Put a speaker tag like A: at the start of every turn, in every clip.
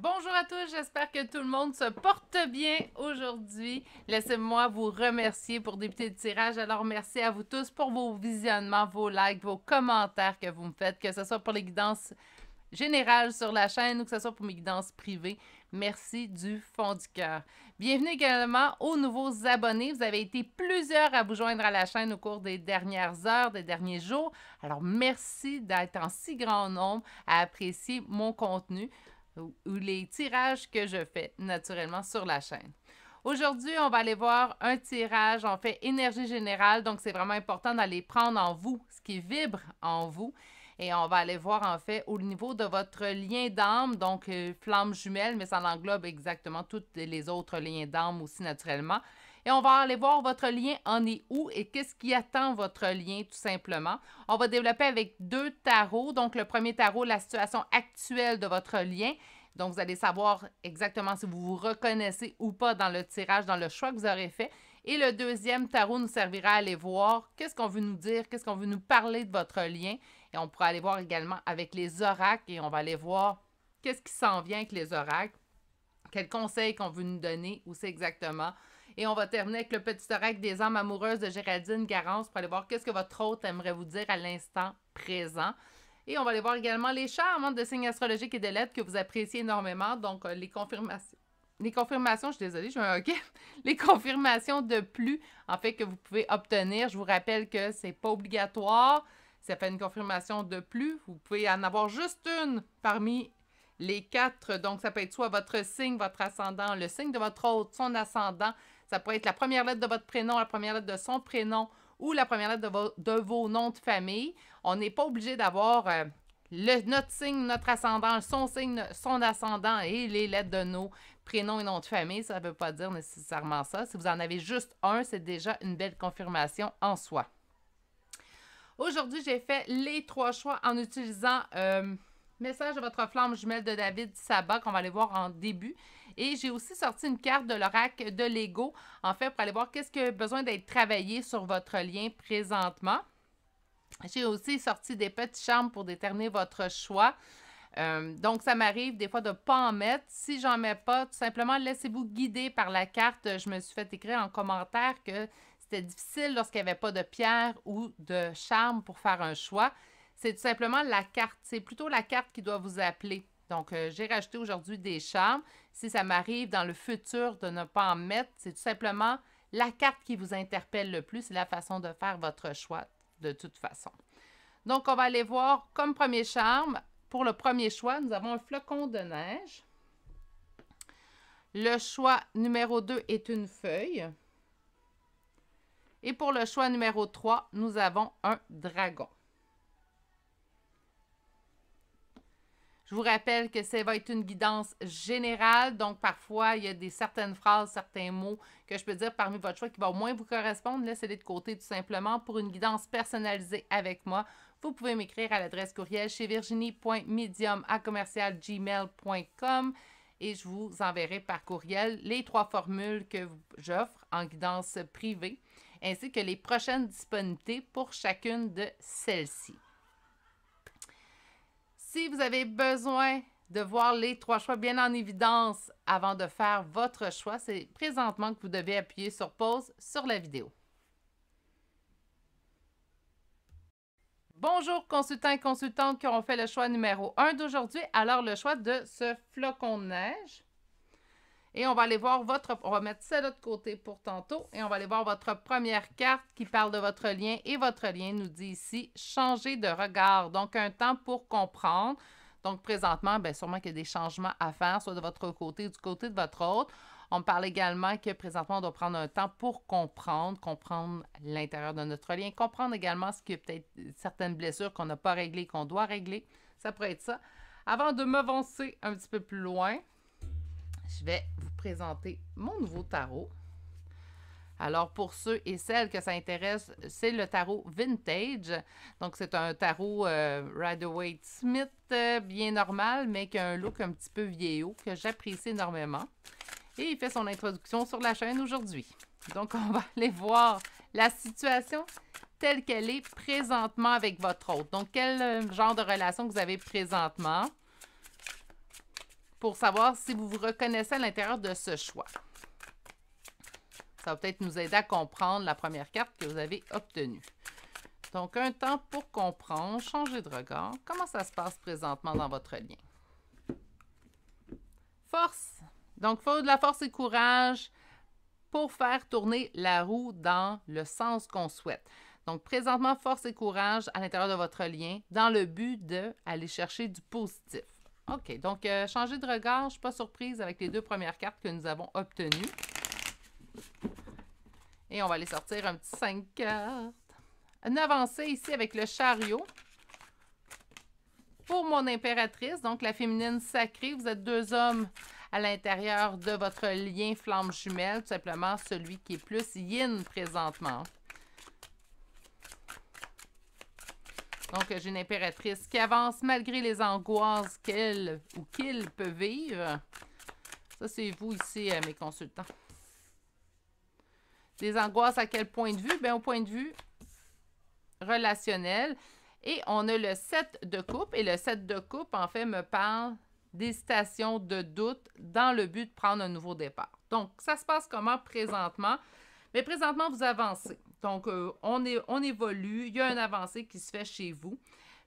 A: Bonjour à tous, j'espère que tout le monde se porte bien aujourd'hui. Laissez-moi vous remercier pour débuter le tirage. Alors, merci à vous tous pour vos visionnements, vos likes, vos commentaires que vous me faites, que ce soit pour les guidances générales sur la chaîne ou que ce soit pour mes guidances privées. Merci du fond du cœur. Bienvenue également aux nouveaux abonnés. Vous avez été plusieurs à vous joindre à la chaîne au cours des dernières heures, des derniers jours. Alors, merci d'être en si grand nombre à apprécier mon contenu ou les tirages que je fais naturellement sur la chaîne. Aujourd'hui, on va aller voir un tirage, on fait énergie générale, donc c'est vraiment important d'aller prendre en vous ce qui vibre en vous. Et on va aller voir en fait au niveau de votre lien d'âme, donc flamme jumelle, mais ça englobe exactement tous les autres liens d'âme aussi naturellement. Et on va aller voir votre lien en est où et qu'est-ce qui attend votre lien tout simplement. On va développer avec deux tarots. Donc le premier tarot, la situation actuelle de votre lien. Donc vous allez savoir exactement si vous vous reconnaissez ou pas dans le tirage, dans le choix que vous aurez fait. Et le deuxième tarot nous servira à aller voir qu'est-ce qu'on veut nous dire, qu'est-ce qu'on veut nous parler de votre lien. Et on pourra aller voir également avec les oracles et on va aller voir qu'est-ce qui s'en vient avec les oracles, quels conseils qu'on veut nous donner, où c'est exactement. Et on va terminer avec le petit oracle des âmes amoureuses de Géraldine Garance pour aller voir qu'est-ce que votre hôte aimerait vous dire à l'instant présent. Et on va aller voir également les charmes de signes astrologiques et de lettres que vous appréciez énormément. Donc, les confirmations. Les confirmations, je suis désolée, je vais OK. Les confirmations de plus, en fait, que vous pouvez obtenir. Je vous rappelle que c'est pas obligatoire. Ça fait une confirmation de plus. Vous pouvez en avoir juste une parmi les quatre. Donc, ça peut être soit votre signe, votre ascendant, le signe de votre hôte, son ascendant. Ça peut être la première lettre de votre prénom, la première lettre de son prénom ou la première lettre de vos noms de famille. On n'est pas obligé d'avoir notre signe, notre ascendant, son signe, son ascendant et les lettres de nos prénoms et noms de famille. Ça ne veut pas dire nécessairement ça. Si vous en avez juste un, c'est déjà une belle confirmation en soi. Aujourd'hui, j'ai fait les trois choix en utilisant Message de votre flamme jumelle de David Sabat qu'on va aller voir en début. Et j'ai aussi sorti une carte de l'oracle de l'ego, en fait, pour aller voir qu'est-ce qui a besoin d'être travaillé sur votre lien présentement. J'ai aussi sorti des petits charmes pour déterminer votre choix. Donc, ça m'arrive des fois de ne pas en mettre. Si j'en mets pas, tout simplement, laissez-vous guider par la carte. Je me suis fait écrire en commentaire que c'était difficile lorsqu'il n'y avait pas de pierre ou de charme pour faire un choix. C'est tout simplement la carte. C'est plutôt la carte qui doit vous appeler. Donc, j'ai rajouté aujourd'hui des charmes. Si ça m'arrive dans le futur de ne pas en mettre, c'est tout simplement la carte qui vous interpelle le plus. C'est la façon de faire votre choix de toute façon. Donc, on va aller voir comme premier charme. Pour le premier choix, nous avons un flocon de neige. Le choix numéro 2 est une feuille. Et pour le choix numéro 3, nous avons un dragon. Je vous rappelle que ça va être une guidance générale, donc parfois, il y a certaines phrases, certains mots que je peux dire parmi votre choix qui vont moins vous correspondre. Laissez-les de côté tout simplement. Pour une guidance personnalisée avec moi, vous pouvez m'écrire à l'adresse courriel chez virginie.medium@gmail.com et je vous enverrai par courriel les 3 formules que j'offre en guidance privée, ainsi que les prochaines disponibilités pour chacune de celles-ci. Si vous avez besoin de voir les 3 choix bien en évidence avant de faire votre choix, c'est présentement que vous devez appuyer sur pause sur la vidéo. Bonjour consultants et consultantes qui auront fait le choix numéro 1 d'aujourd'hui. Alors le choix de ce flocon de neige. Et on va aller voir on va mettre ça de l'autre côté pour tantôt. Et on va aller voir votre première carte qui parle de votre lien. Et votre lien nous dit ici, changer de regard. Donc, un temps pour comprendre. Donc, présentement, bien, sûrement qu'il y a des changements à faire, soit de votre côté ou du côté de votre autre. On me parle également que présentement, on doit prendre un temps pour comprendre l'intérieur de notre lien. Comprendre également ce qui est peut-être certaines blessures qu'on n'a pas réglées, qu'on doit régler. Ça pourrait être ça. Avant de m'avancer un petit peu plus loin, je vais vous présenter mon nouveau tarot. Alors, pour ceux et celles que ça intéresse, c'est le tarot Vintage. Donc, c'est un tarot Rider-Waite-Smith bien normal, mais qui a un look un petit peu vieillot, que j'apprécie énormément. Et il fait son introduction sur la chaîne aujourd'hui. Donc, on va aller voir la situation telle qu'elle est présentement avec votre hôte. Donc, quel genre de relation que vous avez présentement? pour savoir si vous vous reconnaissez à l'intérieur de ce choix. Ça va peut-être nous aider à comprendre la première carte que vous avez obtenue. Donc, un temps pour comprendre, changer de regard. Comment ça se passe présentement dans votre lien? Force. Donc, il faut de la force et courage pour faire tourner la roue dans le sens qu'on souhaite. Donc, présentement, force et courage à l'intérieur de votre lien dans le but d'aller chercher du positif. OK, donc, changer de regard, je ne suis pas surprise avec les deux premières cartes que nous avons obtenues. Et on va aller sortir un petit 5 cartes. Une avancée ici avec le chariot. Pour mon impératrice, donc la féminine sacrée, vous êtes deux hommes à l'intérieur de votre lien flamme jumelle, tout simplement celui qui est plus yin présentement. Donc, j'ai une impératrice qui avance malgré les angoisses qu'elle ou qu'il peut vivre. Ça, c'est vous ici, mes consultants. Des angoisses à quel point de vue? Bien, au point de vue relationnel. Et on a le 7 de coupe. Et le 7 de coupe, en fait, me parle d'hésitation, de doute dans le but de prendre un nouveau départ. Donc, ça se passe comment présentement? Mais présentement, vous avancez. Donc, on évolue. Il y a une avancée qui se fait chez vous.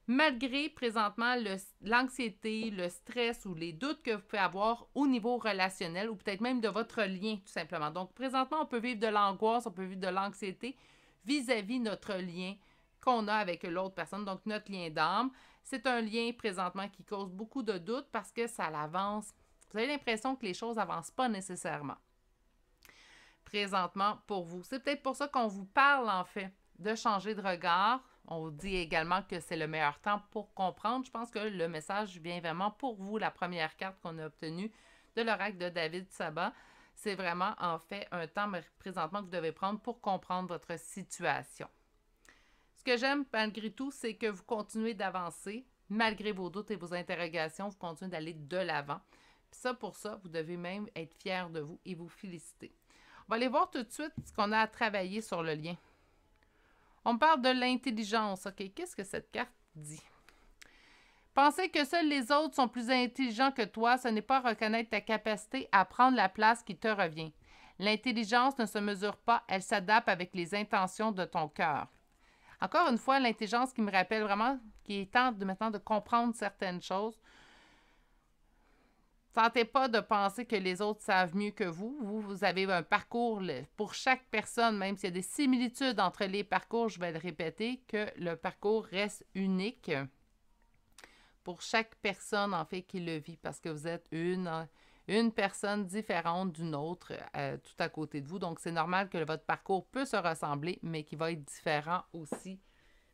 A: Malgré présentement l'anxiété, le stress ou les doutes que vous pouvez avoir au niveau relationnel ou peut-être même de votre lien, tout simplement. Donc, présentement, on peut vivre de l'angoisse, on peut vivre de l'anxiété vis-à-vis notre lien qu'on a avec l'autre personne, donc notre lien d'âme. C'est un lien présentement qui cause beaucoup de doutes parce que ça l'avance. Vous avez l'impression que les choses n'avancent pas nécessairement présentement pour vous. C'est peut-être pour ça qu'on vous parle, en fait, de changer de regard. On vous dit également que c'est le meilleur temps pour comprendre. Je pense que le message vient vraiment pour vous. La première carte qu'on a obtenue de l'oracle de David Sabat, c'est vraiment, en fait, un temps présentement que vous devez prendre pour comprendre votre situation. Ce que j'aime, malgré tout, c'est que vous continuez d'avancer. Malgré vos doutes et vos interrogations, vous continuez d'aller de l'avant. Puis ça, pour ça, vous devez même être fier de vous et vous féliciter. On va aller voir tout de suite ce qu'on a à travailler sur le lien. On parle de l'intelligence. OK, qu'est-ce que cette carte dit? Penser que seuls les autres sont plus intelligents que toi, ce n'est pas reconnaître ta capacité à prendre la place qui te revient. L'intelligence ne se mesure pas, elle s'adapte avec les intentions de ton cœur. Encore une fois, l'intelligence qui me rappelle vraiment qu'il est temps maintenant de comprendre certaines choses. Tentez pas de penser que les autres savent mieux que vous. Vous avez un parcours pour chaque personne, même s'il y a des similitudes entre les parcours, je vais le répéter, que le parcours reste unique pour chaque personne, en fait, qui le vit, parce que vous êtes une personne différente d'une autre tout à côté de vous. Donc, c'est normal que votre parcours peut se ressembler, mais qu'il va être différent aussi,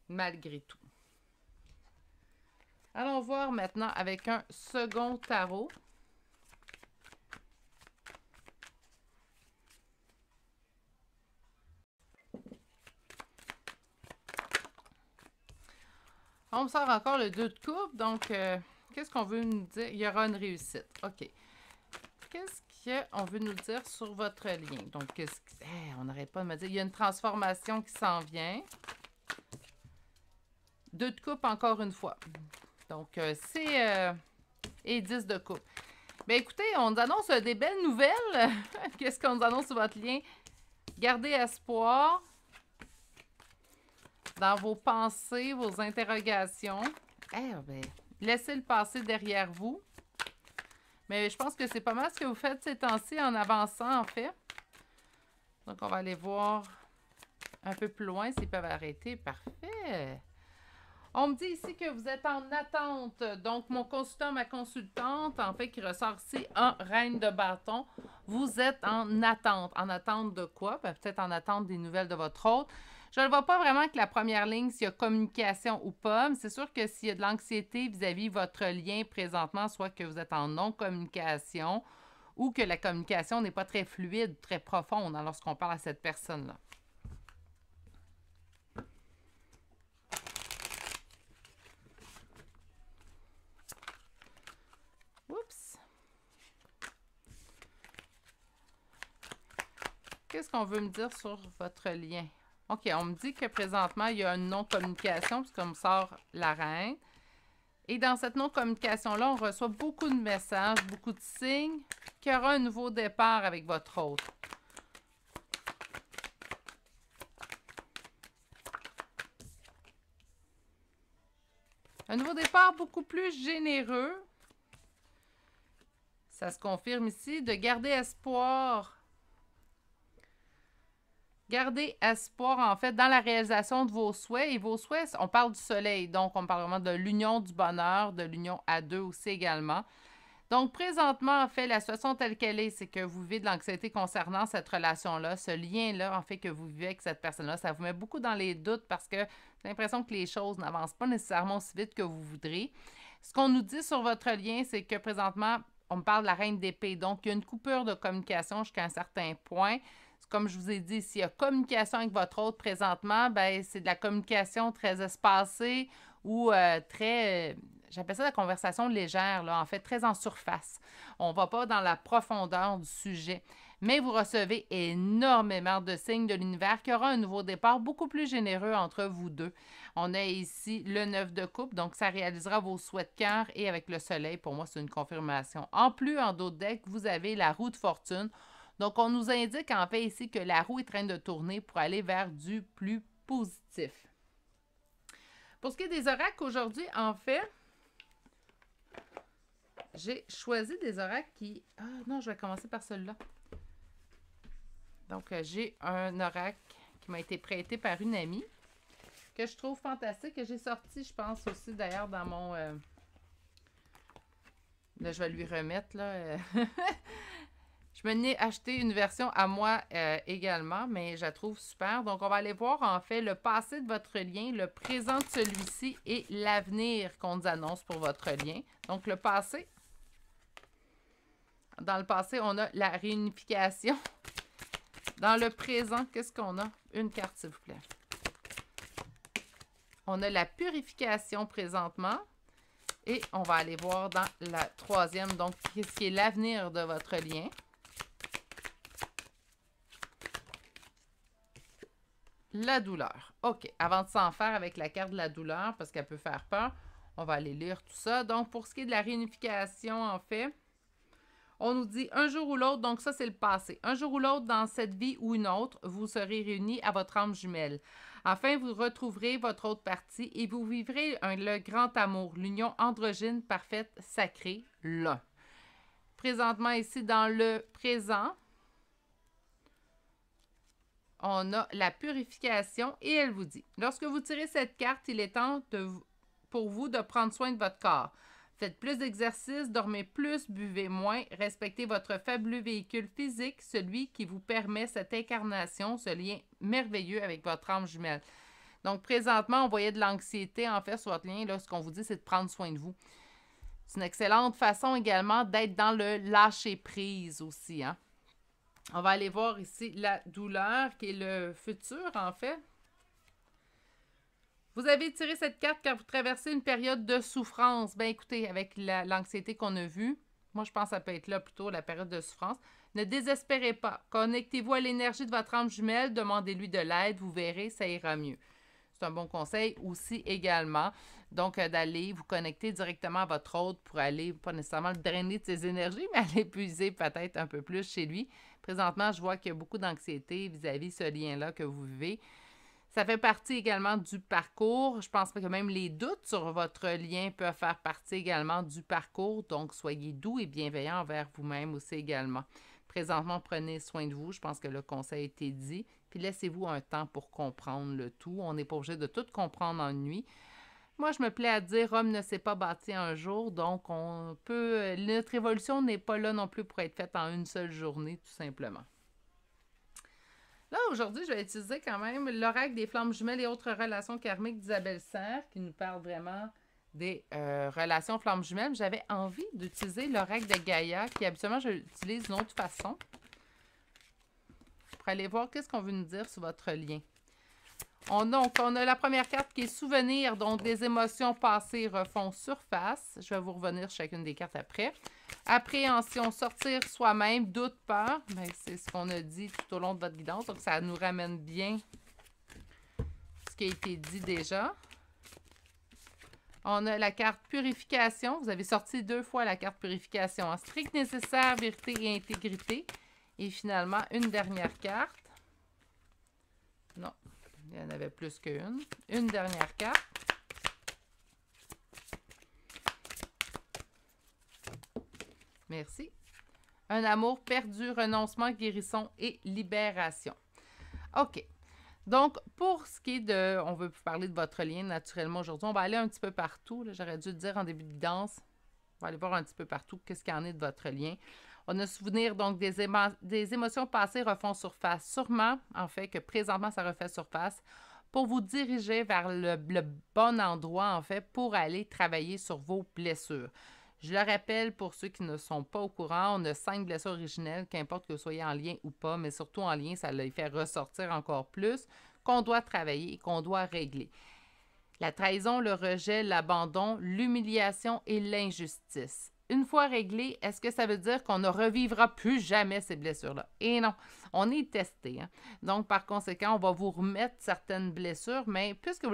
A: malgré tout. Allons voir maintenant avec un second tarot. On me sort encore le 2 de coupe, donc qu'est-ce qu'on veut nous dire? Il y aura une réussite. OK. Qu'est-ce qu'on veut nous dire sur votre lien? Donc, on n'arrête pas de me dire, il y a une transformation qui s'en vient. 2 de coupe encore une fois. Donc, et 10 de coupe. Bien, écoutez, on nous annonce des belles nouvelles. Qu'est-ce qu'on nous annonce sur votre lien? Gardez espoir dans vos pensées, vos interrogations. Laissez le passé derrière vous. Mais je pense que c'est pas mal ce que vous faites ces temps-ci en avançant, en fait. Donc, on va aller voir un peu plus loin s'ils peuvent arrêter. Parfait. On me dit ici que vous êtes en attente. Donc, mon consultant, ma consultante, en fait, qui ressort ici en reine de bâton, vous êtes en attente. En attente de quoi? Peut-être en attente des nouvelles de votre hôte. Je ne vois pas vraiment que la première ligne, s'il y a communication ou pas, mais c'est sûr que s'il y a de l'anxiété vis-à-vis votre lien présentement, soit que vous êtes en non-communication ou que la communication n'est pas très fluide, très profonde lorsqu'on parle à cette personne-là. Oups! Qu'est-ce qu'on veut me dire sur votre lien? OK, on me dit que présentement, il y a une non-communication, puisque me sort la reine. Et dans cette non-communication-là, on reçoit beaucoup de messages, beaucoup de signes qu'il y aura un nouveau départ avec votre autre. Un nouveau départ beaucoup plus généreux. Ça se confirme ici, de garder espoir. Gardez espoir, en fait, dans la réalisation de vos souhaits. Et vos souhaits, on parle du soleil, donc on parle vraiment de l'union du bonheur, de l'union à deux aussi également. Donc, présentement, en fait, la situation telle qu'elle est, c'est que vous vivez de l'anxiété concernant cette relation-là, ce lien-là, en fait, que vous vivez avec cette personne-là. Ça vous met beaucoup dans les doutes parce que j'ai l'impression que les choses n'avancent pas nécessairement aussi vite que vous voudrez. Ce qu'on nous dit sur votre lien, c'est que présentement, on me parle de la reine d'épée. Donc, il y a une coupure de communication jusqu'à un certain point. Comme je vous ai dit, s'il y a communication avec votre autre présentement, ben c'est de la communication très espacée ou très... j'appelle ça la conversation légère, là, en fait, très en surface. On ne va pas dans la profondeur du sujet. Mais vous recevez énormément de signes de l'univers qu'il y aura un nouveau départ beaucoup plus généreux entre vous deux. On a ici le 9 de coupe, donc ça réalisera vos souhaits de cœur et avec le soleil, pour moi, c'est une confirmation. En plus, en dos de deck, vous avez la roue de fortune. Donc, on nous indique en fait ici que la roue est en train de tourner pour aller vers du plus positif. Pour ce qui est des oracles aujourd'hui, en fait, j'ai choisi des oracles qui... Ah non, je vais commencer par celui-là. Donc, j'ai un oracle qui m'a été prêté par une amie que je trouve fantastique, que j'ai sorti, je pense, aussi d'ailleurs dans mon... Là, je vais lui remettre, là. Je me n'ai acheté une version à moi également, mais je la trouve super. Donc, on va aller voir en fait le passé de votre lien, le présent de celui-ci et l'avenir qu'on nous annonce pour votre lien. Donc, le passé. Dans le passé, on a la réunification. Dans le présent, qu'est-ce qu'on a? Une carte, s'il vous plaît. On a la purification présentement. Et on va aller voir dans la troisième, donc, qu'est-ce qui est l'avenir de votre lien. La douleur. OK. Avant de s'en faire avec la carte de la douleur, parce qu'elle peut faire peur, on va aller lire tout ça. Donc, pour ce qui est de la réunification, en fait, on nous dit un jour ou l'autre, donc ça, c'est le passé. Un jour ou l'autre, dans cette vie ou une autre, vous serez réunis à votre âme jumelle. Enfin, vous retrouverez votre autre partie et vous vivrez le grand amour, l'union androgyne parfaite, sacrée, l'un. Présentement, ici, dans le présent, on a la purification et elle vous dit, lorsque vous tirez cette carte, il est temps pour vous de prendre soin de votre corps. Faites plus d'exercices, dormez plus, buvez moins, respectez votre fabuleux véhicule physique, celui qui vous permet cette incarnation, ce lien merveilleux avec votre âme jumelle. Donc, présentement, on voyait de l'anxiété, en fait, sur votre lien. Là, ce qu'on vous dit, c'est de prendre soin de vous. C'est une excellente façon également d'être dans le lâcher-prise aussi, hein. On va aller voir ici la douleur, qui est le futur, en fait. Vous avez tiré cette carte quand vous traversez une période de souffrance. Bien, écoutez, avec l'anxiété qu'on a vue, moi, je pense que ça peut être là plutôt, la période de souffrance. Ne désespérez pas. Connectez-vous à l'énergie de votre âme jumelle. Demandez-lui de l'aide. Vous verrez, ça ira mieux. C'est un bon conseil aussi également. Donc, d'aller vous connecter directement à votre autre pour aller, pas nécessairement le drainer de ses énergies, mais aller puiser peut-être un peu plus chez lui. Présentement, je vois qu'il y a beaucoup d'anxiété vis-à-vis ce lien-là que vous vivez. Ça fait partie également du parcours. Je pense que même les doutes sur votre lien peuvent faire partie également du parcours. Donc, soyez doux et bienveillants envers vous-même aussi également. Présentement, prenez soin de vous. Je pense que le conseil a été dit. Puis laissez-vous un temps pour comprendre le tout. On n'est pas obligé de tout comprendre en une nuit. Moi, je me plais à dire, Rome ne s'est pas bâti un jour, donc on peut... Notre évolution n'est pas là non plus pour être faite en une seule journée, tout simplement. Là, aujourd'hui, je vais utiliser quand même l'oracle des flammes jumelles et autres relations karmiques d'Isabelle Serre, qui nous parle vraiment des relations flammes jumelles. J'avais envie d'utiliser l'oracle de Gaïa, qui habituellement, je l'utilise d'une autre façon, pour aller voir qu'est-ce qu'on veut nous dire sur votre lien. On a la première carte qui est souvenir, donc des émotions passées refont surface. Je vais vous revenir sur chacune des cartes après. Appréhension, sortir soi-même, doute, peur. Ben, c'est ce qu'on a dit tout au long de votre guidance, donc ça nous ramène bien ce qui a été dit déjà. On a la carte purification. Vous avez sorti 2 fois la carte purification. En strict nécessaire, vérité et intégrité. Et finalement, une dernière carte. Non, il y en avait plus qu'une. Une dernière carte. Merci. Un amour perdu, renoncement, guérison et libération. OK. Donc, pour ce qui est de... On veut parler de votre lien naturellement aujourd'hui. On va aller un petit peu partout. J'aurais dû le dire en début de guidance. On va aller voir un petit peu partout qu'est-ce qu'il y en est de votre lien. On a souvenir, donc, des émotions passées refont surface. Sûrement, en fait, que présentement, ça refait surface pour vous diriger vers le bon endroit, en fait, pour aller travailler sur vos blessures. Je le rappelle pour ceux qui ne sont pas au courant, on a 5 blessures originelles, qu'importe que vous soyez en lien ou pas, mais surtout en lien, ça les fait ressortir encore plus, qu'on doit travailler et qu'on doit régler. La trahison, le rejet, l'abandon, l'humiliation et l'injustice. Une fois réglé, est-ce que ça veut dire qu'on ne revivra plus jamais ces blessures-là? Et non, on est testé. Hein? Donc, par conséquent, on va vous remettre certaines blessures, mais puisque vous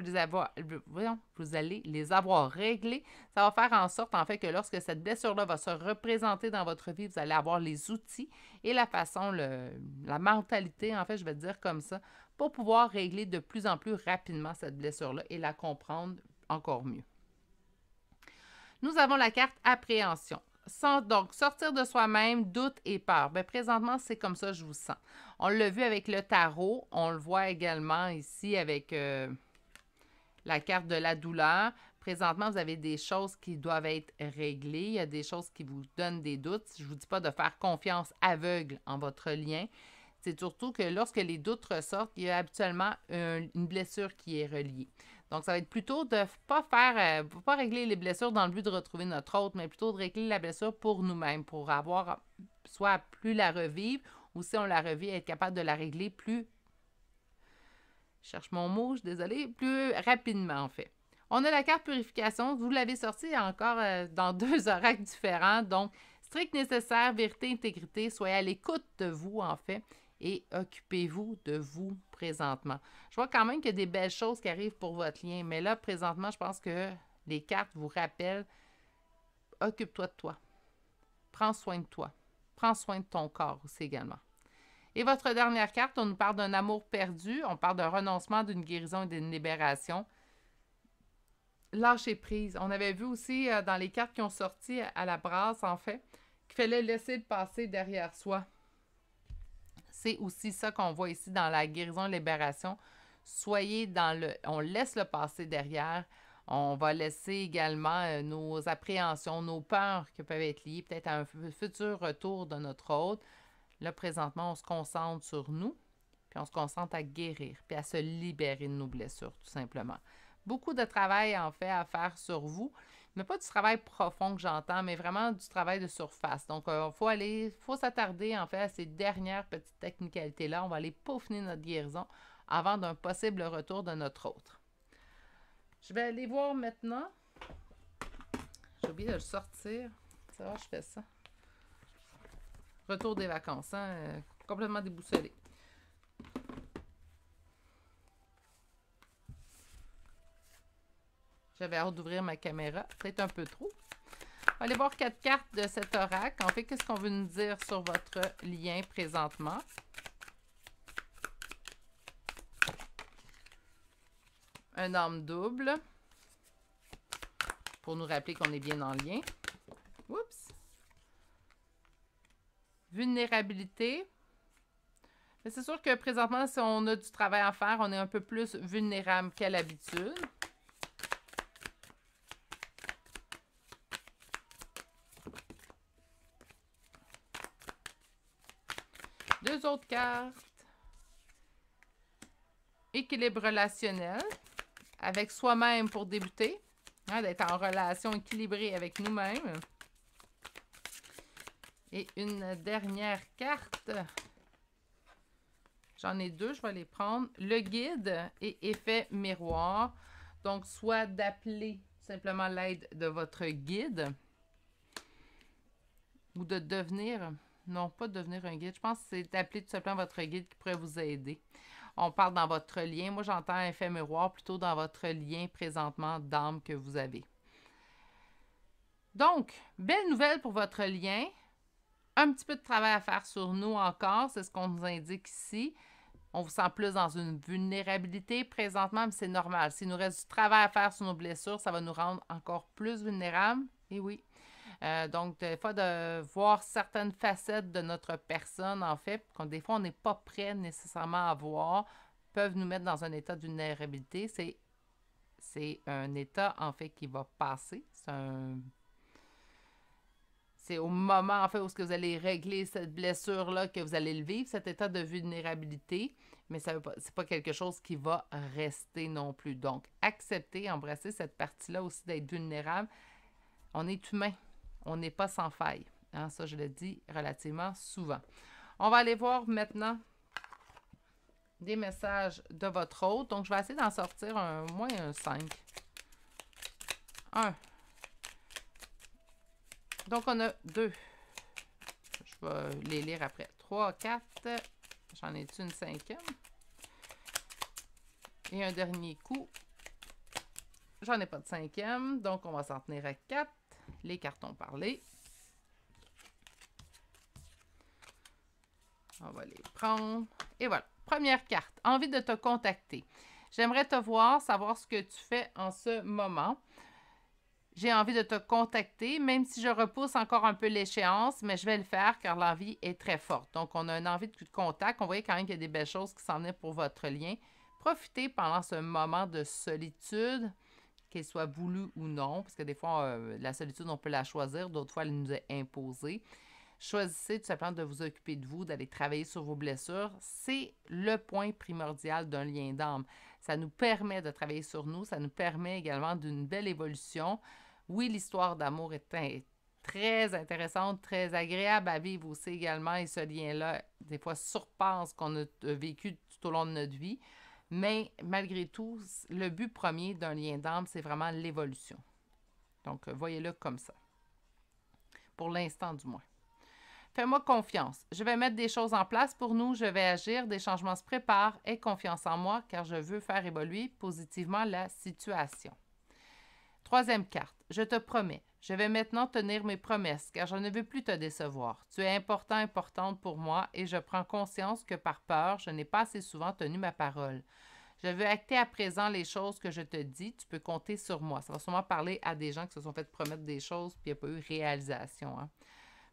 A: allez les avoir réglées, ça va faire en sorte, en fait, que lorsque cette blessure-là va se représenter dans votre vie, vous allez avoir les outils et la façon, la mentalité, en fait, je vais dire comme ça, pour pouvoir régler de plus en plus rapidement cette blessure-là et la comprendre encore mieux. Nous avons la carte appréhension. Donc, sortir de soi-même, doute et peur. Bien, présentement, c'est comme ça que je vous sens. On l'a vu avec le tarot. On le voit également ici avec la carte de la douleur. Présentement, vous avez des choses qui doivent être réglées. Il y a des choses qui vous donnent des doutes. Je ne vous dis pas de faire confiance aveugle en votre lien. C'est surtout que lorsque les doutes ressortent, il y a habituellement une blessure qui est reliée. Donc, ça va être plutôt de ne pas régler les blessures dans le but de retrouver notre autre, mais plutôt de régler la blessure pour nous-mêmes, pour avoir soit plus la revivre, ou si on la revit, être capable de la régler plus, je cherche mon mot, je suis désolée, plus rapidement en fait. On a la carte purification, vous l'avez sortie encore dans 2 oracles différents, donc strict nécessaire, vérité, intégrité, soyez à l'écoute de vous en fait, et occupez-vous de vous présentement. Je vois quand même qu'il y a des belles choses qui arrivent pour votre lien, mais là, présentement, je pense que les cartes vous rappellent, occupe-toi de toi, prends soin de toi, prends soin de ton corps aussi également. Et votre dernière carte, on nous parle d'un amour perdu, on parle d'un renoncement, d'une guérison et d'une libération. Lâcher prise. On avait vu aussi dans les cartes qui ont sorti à la brasse, en fait, qu'il fallait laisser le passé derrière soi. C'est aussi ça qu'on voit ici dans la guérison-libération. Soyez dans le... On laisse le passé derrière. On va laisser également nos appréhensions, nos peurs qui peuvent être liées peut-être à un futur retour de notre hôte. Là, présentement, on se concentre sur nous, puis on se concentre à guérir, puis à se libérer de nos blessures, tout simplement. Beaucoup de travail, en fait, à faire sur vous, mais pas du travail profond que j'entends, mais vraiment du travail de surface. Donc, faut s'attarder, en fait, à ces dernières petites technicalités-là. On va aller peaufiner notre guérison avant d'un possible retour de notre autre. Je vais aller voir maintenant. J'ai oublié de le sortir. Ça va, je fais ça. Retour des vacances, hein? Complètement déboussolé. J'avais hâte d'ouvrir ma caméra. C'est un peu trop. On va aller voir 4 cartes de cet oracle. En fait, qu'est-ce qu'on veut nous dire sur votre lien présentement? Un âme double. Pour nous rappeler qu'on est bien en lien. Oups! Vulnérabilité. Mais c'est sûr que présentement, si on a du travail à faire, on est un peu plus vulnérable qu'à l'habitude. Deux autres cartes. Équilibre relationnel. Avec soi-même pour débuter. Hein, d'être en relation équilibrée avec nous-mêmes. Et une dernière carte. J'en ai 2, je vais les prendre. Le guide et effet miroir. Donc, soit d'appeler simplement l'aide de votre guide. Ou de devenir... Non, pas de devenir un guide. Je pense que c'est d'appeler tout simplement votre guide qui pourrait vous aider. On parle dans votre lien. Moi, j'entends effet miroir plutôt dans votre lien présentement d'âme que vous avez. Donc, belle nouvelle pour votre lien. Un petit peu de travail à faire sur nous encore, c'est ce qu'on nous indique ici. On vous sent plus dans une vulnérabilité présentement, mais c'est normal. S'il nous reste du travail à faire sur nos blessures, ça va nous rendre encore plus vulnérables. Et oui. Donc, des fois, de voir certaines facettes de notre personne, en fait, des fois, on n'est pas prêt nécessairement à voir, peuvent nous mettre dans un état de vulnérabilité. C'est un état, en fait, qui va passer. C'est au moment, en fait, où vous allez régler cette blessure-là que vous allez le vivre, cet état de vulnérabilité, mais ce n'est pas quelque chose qui va rester non plus. Donc, accepter, embrasser cette partie-là aussi d'être vulnérable. On est humain. On n'est pas sans faille. Hein, ça, je le dis relativement souvent. On va aller voir maintenant des messages de votre hôte. Donc, je vais essayer d'en sortir au moins un 5. 1. Donc, on a 2. Je vais les lire après. 3, 4. J'en ai-tu une 5e? Et un dernier coup. J'en ai pas de 5e. Donc, on va s'en tenir à 4. Les cartons parlés. On va les prendre. Et voilà. Première carte. Envie de te contacter. J'aimerais te voir, savoir ce que tu fais en ce moment. J'ai envie de te contacter, même si je repousse encore un peu l'échéance, mais je vais le faire car l'envie est très forte. Donc, on a une envie de contact. On voit quand même qu'il y a des belles choses qui s'en viennent pour votre lien. Profitez pendant ce moment de solitude, qu'elle soit voulue ou non, parce que des fois, la solitude, on peut la choisir, d'autres fois, elle nous est imposée. Choisissez tout simplement de vous occuper de vous, d'aller travailler sur vos blessures. C'est le point primordial d'un lien d'âme. Ça nous permet de travailler sur nous, ça nous permet également d'une belle évolution. Oui, l'histoire d'amour est très intéressante, très agréable à vivre aussi également, et ce lien-là, des fois, surpasse ce qu'on a vécu tout au long de notre vie. Mais malgré tout, le but premier d'un lien d'âme, c'est vraiment l'évolution. Donc, voyez-le comme ça. Pour l'instant, du moins. Fais-moi confiance. Je vais mettre des choses en place pour nous. Je vais agir. Des changements se préparent. Aie confiance en moi car je veux faire évoluer positivement la situation. Troisième carte. Je te promets. Je vais maintenant tenir mes promesses car je ne veux plus te décevoir. Tu es importante pour moi et je prends conscience que par peur, je n'ai pas assez souvent tenu ma parole. Je veux acter à présent les choses que je te dis. Tu peux compter sur moi. Ça va sûrement parler à des gens qui se sont fait promettre des choses puis il n'y a pas eu réalisation. Hein?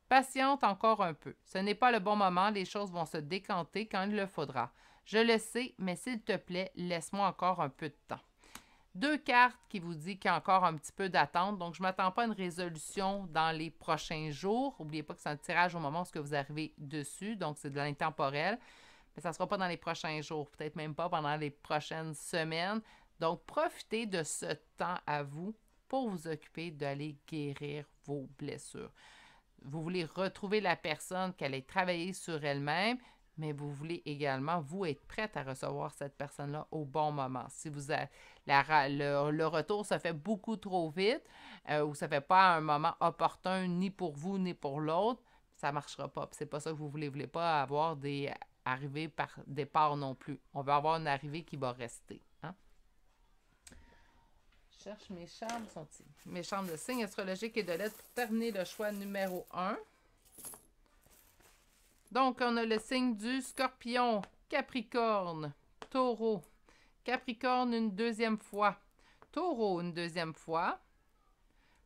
A: Patiente encore un peu. Ce n'est pas le bon moment, les choses vont se décanter quand il le faudra. Je le sais, mais s'il te plaît, laisse-moi encore un peu de temps. 2 cartes qui vous disent qu'il y a encore un petit peu d'attente, donc je ne m'attends pas à une résolution dans les prochains jours. N'oubliez pas que c'est un tirage au moment où vous arrivez dessus, donc c'est de l'intemporel, mais ça ne sera pas dans les prochains jours, peut-être même pas pendant les prochaines semaines. Donc, profitez de ce temps à vous pour vous occuper d'aller guérir vos blessures. Vous voulez retrouver la personne, qu'elle ait travaillé sur elle-même, mais vous voulez également, vous, être prête à recevoir cette personne-là au bon moment. Si vous avez, le retour se fait beaucoup trop vite ou ça ne fait pas un moment opportun ni pour vous ni pour l'autre, ça ne marchera pas. C'est pas ça que vous voulez. Vous ne voulez pas avoir des arrivées par départ non plus. On veut avoir une arrivée qui va rester. Hein? Je cherche mes charmes, mes charmes de signes astrologiques et de lettres pour terminer le choix numéro 1. Donc, on a le signe du Scorpion, Capricorne, Taureau. Capricorne une deuxième fois. Taureau une deuxième fois.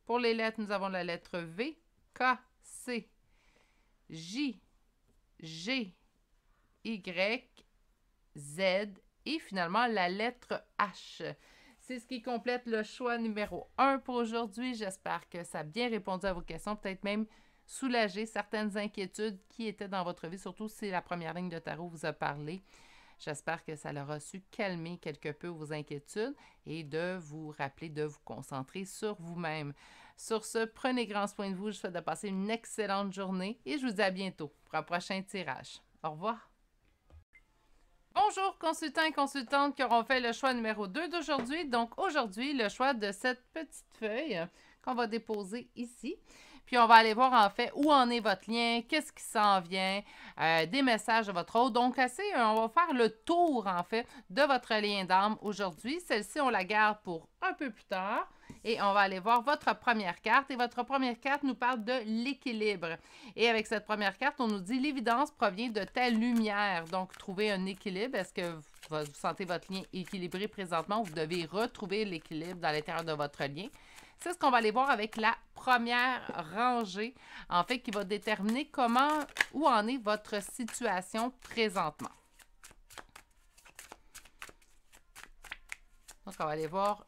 A: Pour les lettres, nous avons la lettre V, K, C, J, G, Y, Z et finalement la lettre H. C'est ce qui complète le choix numéro 1 pour aujourd'hui. J'espère que ça a bien répondu à vos questions, peut-être même soulager certaines inquiétudes qui étaient dans votre vie, surtout si la première ligne de tarot vous a parlé. J'espère que ça leur a su calmer quelque peu vos inquiétudes et de vous rappeler de vous concentrer sur vous-même. Sur ce, prenez grand soin de vous. Je vous souhaite de passer une excellente journée et je vous dis à bientôt pour un prochain tirage. Au revoir. Bonjour consultants et consultantes qui auront fait le choix numéro 2 d'aujourd'hui. Donc aujourd'hui, le choix de cette petite feuille qu'on va déposer ici. Puis on va aller voir en fait où en est votre lien, qu'est-ce qui s'en vient, des messages de votre hôte. Donc on va faire le tour en fait de votre lien d'âme aujourd'hui. Celle-ci, on la garde pour un peu plus tard. Et on va aller voir votre première carte. Et votre première carte nous parle de l'équilibre. Et avec cette première carte, on nous dit l'évidence provient de ta lumière. Donc, trouver un équilibre. Est-ce que vous sentez votre lien équilibré présentement? Vous devez retrouver l'équilibre dans l'intérieur de votre lien. C'est ce qu'on va aller voir avec la première rangée, en fait, qui va déterminer où en est votre situation présentement. Donc, on va aller voir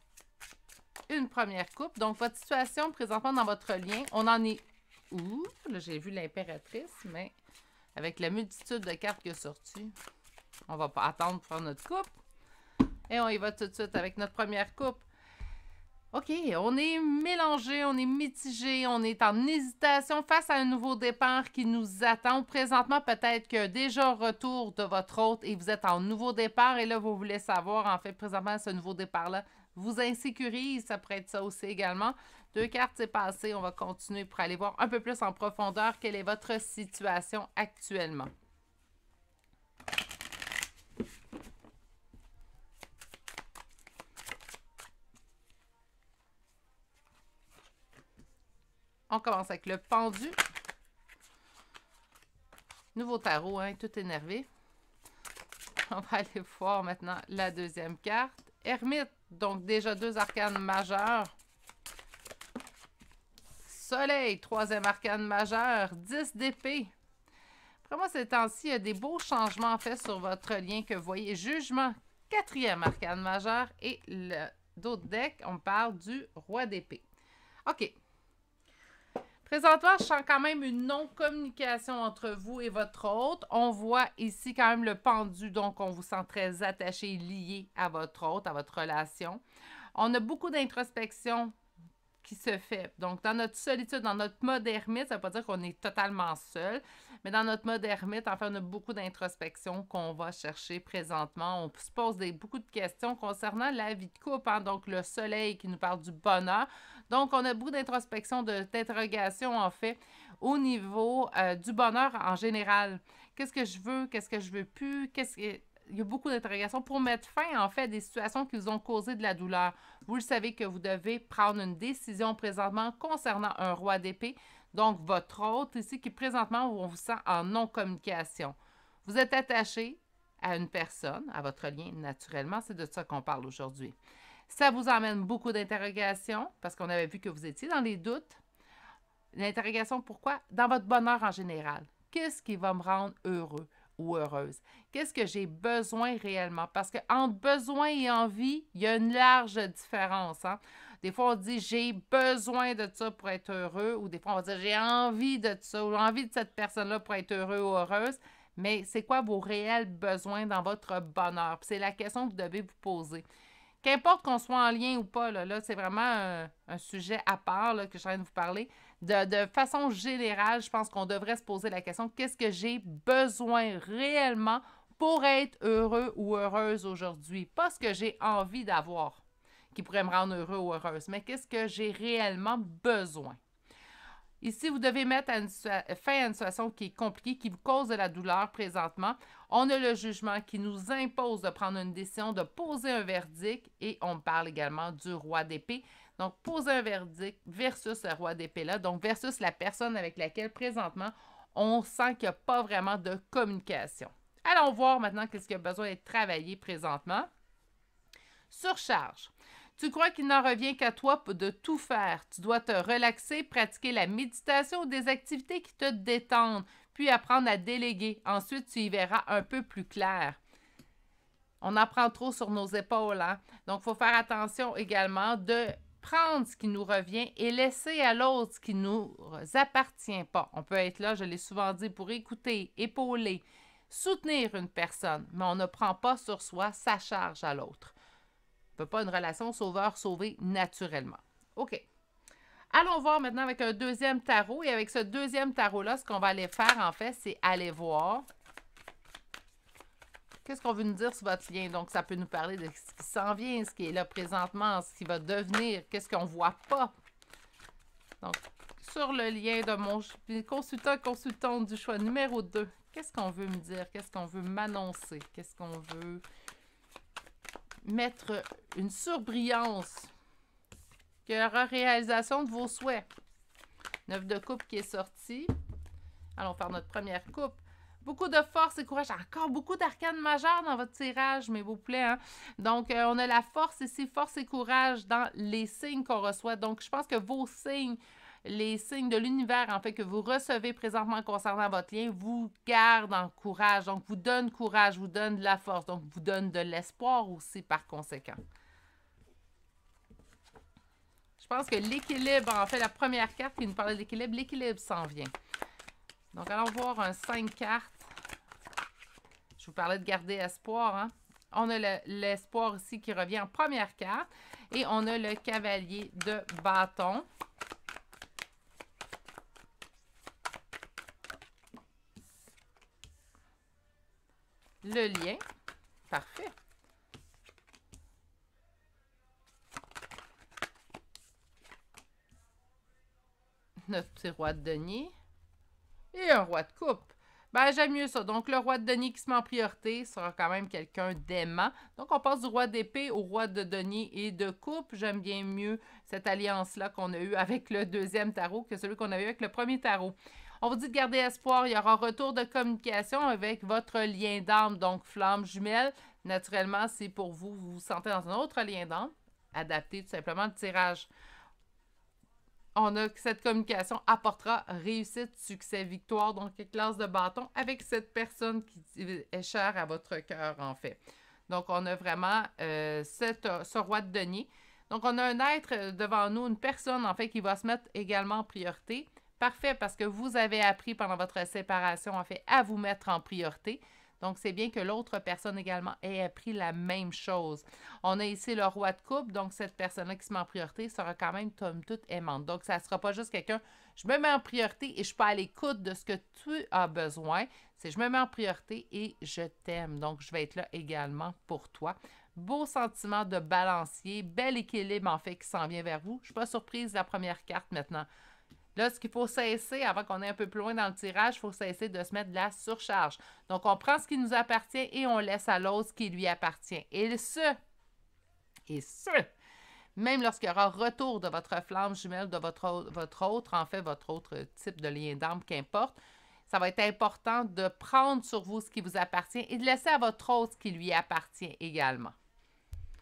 A: une première coupe. Donc, votre situation présentement dans votre lien, on en est où? Là, j'ai vu l'impératrice, mais avec la multitude de cartes qui est sortie, on va pas attendre pour faire notre coupe. Et on y va tout de suite avec notre première coupe. OK, on est mélangé, on est mitigé, on est en hésitation face à un nouveau départ qui nous attend. Présentement, peut-être que déjà retour de votre hôte et vous êtes en nouveau départ et là, vous voulez savoir, en fait, présentement, ce nouveau départ-là vous insécurise, ça pourrait être ça aussi également. 2 cartes, c'est passé, on va continuer pour aller voir un peu plus en profondeur quelle est votre situation actuellement. On commence avec le pendu. Nouveau tarot, hein, tout énervé. On va aller voir maintenant la deuxième carte. Ermite, donc déjà 2 arcanes majeures. Soleil, 3e arcane majeur. 10 d'épée. Après moi, ces temps-ci, il y a des beaux changements en fait sur votre lien que vous voyez. Jugement, 4e arcane majeur. Et d'autres decks, on parle du roi d'épée. OK. Présentement, je sens quand même une non-communication entre vous et votre hôte. On voit ici quand même le pendu, donc on vous sent très attaché, lié à votre hôte, à votre relation. On a beaucoup d'introspection qui se fait. Donc, dans notre solitude, dans notre mode ermite, ça ne veut pas dire qu'on est totalement seul, mais dans notre mode ermite, en fait, on a beaucoup d'introspection qu'on va chercher présentement. On se pose beaucoup de questions concernant la vie de couple, hein? Donc, le soleil qui nous parle du bonheur. Donc, on a beaucoup d'introspection, d'interrogation, en fait, au niveau du bonheur en général. Qu'est-ce que je veux? Qu'est-ce que je veux plus? Il y a beaucoup d'interrogations pour mettre fin, en fait, à des situations qui vous ont causé de la douleur. Vous le savez que vous devez prendre une décision présentement concernant un roi d'épée, donc votre hôte ici, qui présentement, on vous sent en non-communication. Vous êtes attaché à une personne, à votre lien naturellement, c'est de ça qu'on parle aujourd'hui. Ça vous emmène beaucoup d'interrogations, parce qu'on avait vu que vous étiez dans les doutes. L'interrogation, pourquoi? Dans votre bonheur en général. Qu'est-ce qui va me rendre heureux ou heureuse? Qu'est-ce que j'ai besoin réellement? Parce qu'entre besoin et envie, il y a une large différence. Hein? Des fois, on dit j'ai besoin de ça pour être heureux, ou des fois, on va dire j'ai envie de ça, ou envie de cette personne-là pour être heureux ou heureuse. Mais c'est quoi vos réels besoins dans votre bonheur? C'est la question que vous devez vous poser. Qu'importe qu'on soit en lien ou pas, là c'est vraiment un sujet à part là, que je suis en train de vous parler. De façon générale, je pense qu'on devrait se poser la question, qu'est-ce que j'ai besoin réellement pour être heureux ou heureuse aujourd'hui? Pas ce que j'ai envie d'avoir qui pourrait me rendre heureux ou heureuse, mais qu'est-ce que j'ai réellement besoin? Ici, vous devez mettre fin à une situation qui est compliquée, qui vous cause de la douleur présentement. On a le jugement qui nous impose de prendre une décision, de poser un verdict, et on parle également du roi d'épée. Donc, poser un verdict versus le roi d'épée-là, donc versus la personne avec laquelle présentement, on sent qu'il n'y a pas vraiment de communication. Allons voir maintenant qu'est-ce qui a besoin d'être travaillé présentement. Surcharge. Tu crois qu'il n'en revient qu'à toi de tout faire. Tu dois te relaxer, pratiquer la méditation ou des activités qui te détendent, puis apprendre à déléguer. Ensuite, tu y verras un peu plus clair. On en prend trop sur nos épaules. Hein? Donc, il faut faire attention également de prendre ce qui nous revient et laisser à l'autre ce qui ne nous appartient pas. On peut être là, je l'ai souvent dit, pour écouter, épauler, soutenir une personne, mais on ne prend pas sur soi sa charge à l'autre. On ne peut pas une relation sauveur-sauvé naturellement. OK. Allons voir maintenant avec un deuxième tarot. Et avec ce deuxième tarot-là, ce qu'on va aller faire, en fait, c'est aller voir qu'est-ce qu'on veut nous dire sur votre lien. Donc, ça peut nous parler de ce qui s'en vient, ce qui est là présentement, ce qui va devenir, qu'est-ce qu'on ne voit pas. Donc, sur le lien de mon consultante du choix numéro 2, qu'est-ce qu'on veut me dire? Qu'est-ce qu'on veut m'annoncer? Qu'est-ce qu'on veut mettre une surbrillance qu'il y aura réalisation de vos souhaits. 9 de coupe qui est sorti. Allons faire notre première coupe. Beaucoup de force et courage. Encore beaucoup d'arcanes majeures dans votre tirage, mes beaux poulets. Hein? Donc, on a la force ici, force et courage dans les signes qu'on reçoit. Donc, je pense que vos signes, les signes de l'univers, en fait, que vous recevez présentement concernant votre lien, vous gardent en courage. Donc, vous donnent courage, vous donnent de la force. Donc, vous donnent de l'espoir aussi par conséquent. Je pense que l'équilibre, en fait, la première carte qui nous parlait de l'équilibre s'en vient. Donc, allons voir un 5 cartes. Je vous parlais de garder espoir. Hein? On a l'espoir ici qui revient en première carte. Et on a le cavalier de bâton. Le lien. Parfait. Notre petit roi de denier. Et un roi de coupe. Ben, j'aime mieux ça. Donc, le roi de denier qui se met en priorité sera quand même quelqu'un d'aimant. Donc, on passe du roi d'épée au roi de denier et de coupe. J'aime bien mieux cette alliance-là qu'on a eue avec le deuxième tarot que celui qu'on a eu avec le premier tarot. On vous dit de garder espoir. Il y aura un retour de communication avec votre lien d'âme, donc flamme jumelle. Naturellement, c'est pour vous, vous vous sentez dans un autre lien d'âme. Adaptez tout simplement le tirage. On a que cette communication apportera réussite, succès, victoire, donc classe de bâton avec cette personne qui est chère à votre cœur, en fait. Donc, on a vraiment ce roi de denier. Donc, on a un être devant nous, une personne, en fait, qui va se mettre également en priorité. Parfait, parce que vous avez appris pendant votre séparation, en fait, à vous mettre en priorité. Donc, c'est bien que l'autre personne également ait appris la même chose. On a ici le roi de coupe, donc cette personne-là qui se met en priorité sera quand même comme toute aimante. Donc, ça ne sera pas juste quelqu'un, je me mets en priorité et je suis pas à l'écoute de ce que tu as besoin. C'est je me mets en priorité et je t'aime. Donc, je vais être là également pour toi. Beau sentiment de balancier, bel équilibre en fait qui s'en vient vers vous. Je ne suis pas surprise de la première carte maintenant. Là, ce qu'il faut cesser, avant qu'on ait un peu plus loin dans le tirage, il faut cesser de se mettre de la surcharge. Donc, on prend ce qui nous appartient et on laisse à l'autre ce qui lui appartient. Et même lorsqu'il y aura retour de votre flamme jumelle, de votre autre type de lien d'âme, qu'importe, ça va être important de prendre sur vous ce qui vous appartient et de laisser à votre autre ce qui lui appartient également.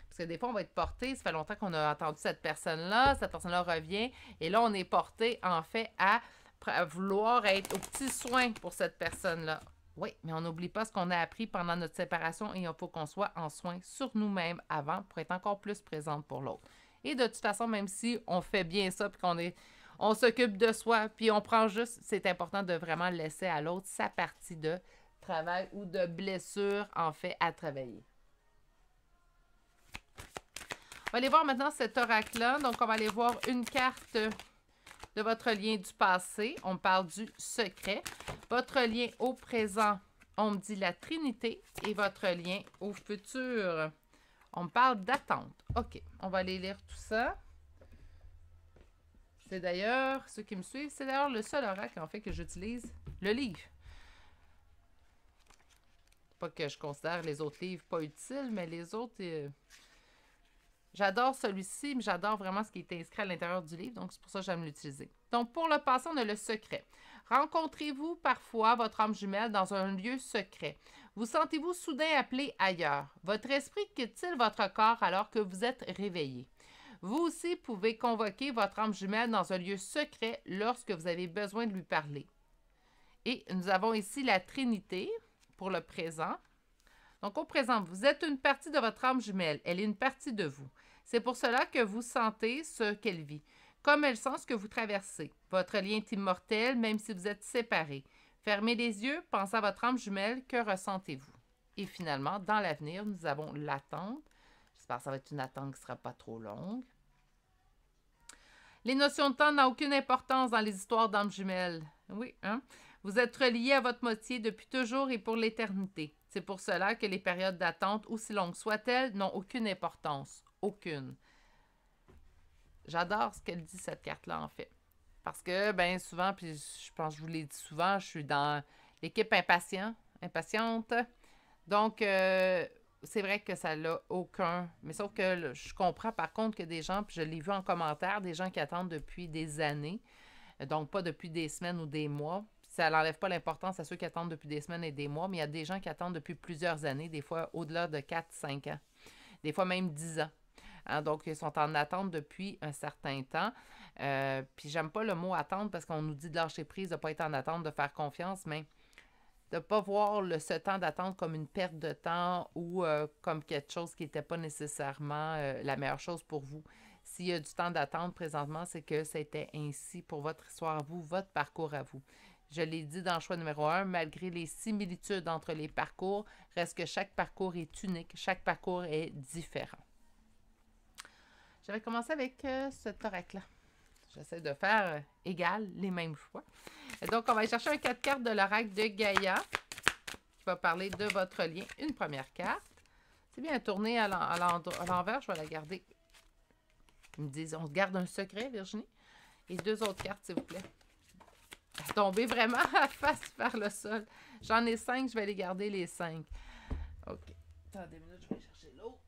A: Parce que des fois, on va être porté, ça fait longtemps qu'on a entendu cette personne-là revient, et là, on est porté, en fait, à vouloir être au petit soin pour cette personne-là. Oui, mais on n'oublie pas ce qu'on a appris pendant notre séparation et il faut qu'on soit en soin sur nous-mêmes avant pour être encore plus présente pour l'autre. Et de toute façon, même si on fait bien ça, puis on s'occupe de soi, puis on prend juste, c'est important de vraiment laisser à l'autre sa partie de travail ou de blessure, en fait, à travailler. On va aller voir maintenant cet oracle-là. Donc, on va aller voir une carte de votre lien du passé. On me parle du secret. Votre lien au présent, on me dit la Trinité. Et votre lien au futur, on me parle d'attente. OK, on va aller lire tout ça. C'est d'ailleurs, ceux qui me suivent, c'est d'ailleurs le seul oracle, en fait, que j'utilise, le livre. Pas que je considère les autres livres pas utiles, mais les autres... J'adore celui-ci, mais j'adore vraiment ce qui est inscrit à l'intérieur du livre, donc c'est pour ça que j'aime l'utiliser. Donc, pour le passé, on a le secret. Rencontrez-vous parfois votre âme jumelle dans un lieu secret? Vous sentez-vous soudain appelé ailleurs? Votre esprit quitte-t-il votre corps alors que vous êtes réveillé? Vous aussi pouvez convoquer votre âme jumelle dans un lieu secret lorsque vous avez besoin de lui parler. Et nous avons ici la Trinité pour le présent. Donc, au présent, vous êtes une partie de votre âme jumelle. Elle est une partie de vous. C'est pour cela que vous sentez ce qu'elle vit, comme elle sent ce que vous traversez. Votre lien est immortel, même si vous êtes séparés. Fermez les yeux, pensez à votre âme jumelle, que ressentez-vous? Et finalement, dans l'avenir, nous avons l'attente. J'espère que ça va être une attente qui ne sera pas trop longue. Les notions de temps n'ont aucune importance dans les histoires d'âmes jumelles. Oui, hein? Vous êtes reliés à votre moitié depuis toujours et pour l'éternité. C'est pour cela que les périodes d'attente, aussi longues soient-elles, n'ont aucune importance. Aucune. J'adore ce qu'elle dit, cette carte-là, en fait. Parce que, bien souvent, puis je pense que je vous l'ai dit souvent, je suis dans l'équipe impatiente. Donc, c'est vrai que ça n'a aucun... Mais sauf que je comprends par contre que des gens, puis je l'ai vu en commentaire, des gens qui attendent depuis des années, donc pas depuis des semaines ou des mois. Ça n'enlève pas l'importance à ceux qui attendent depuis des semaines et des mois, mais il y a des gens qui attendent depuis plusieurs années, des fois au-delà de 4-5 ans, des fois même 10 ans. Hein, donc, ils sont en attente depuis un certain temps. Puis, j'aime pas le mot attendre parce qu'on nous dit de lâcher prise, de ne pas être en attente, de faire confiance, mais de ne pas voir ce temps d'attente comme une perte de temps ou comme quelque chose qui n'était pas nécessairement la meilleure chose pour vous. S'il y a du temps d'attente présentement, c'est que c'était ainsi pour votre histoire à vous, votre parcours à vous. Je l'ai dit dans le choix numéro 1, malgré les similitudes entre les parcours, reste que chaque parcours est unique, chaque parcours est différent. Je vais commencer avec ce thorac-là. J'essaie de faire égal, les mêmes choix. Et donc, on va aller chercher un 4 cartes de l'oracle de Gaïa qui va parler de votre lien. Une première carte. C'est bien tourner à l'envers, je vais la garder. Ils me disent, on garde un secret, Virginie. Et 2 autres cartes, s'il vous plaît. Tomber vraiment à face vers le sol. J'en ai 5, je vais les garder les 5. OK. Attendez une minute, je vais aller chercher l'autre.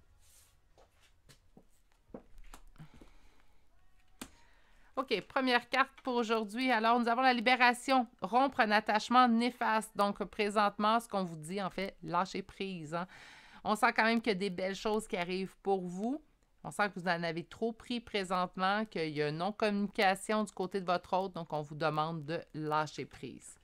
A: OK, première carte pour aujourd'hui. Alors, nous avons la libération. Rompre un attachement néfaste. Donc, présentement, ce qu'on vous dit, en fait, lâcher prise. Hein. On sent quand même qu'il y a des belles choses qui arrivent pour vous. On sent que vous en avez trop pris présentement, qu'il y a une non-communication du côté de votre hôte. Donc, on vous demande de lâcher prise.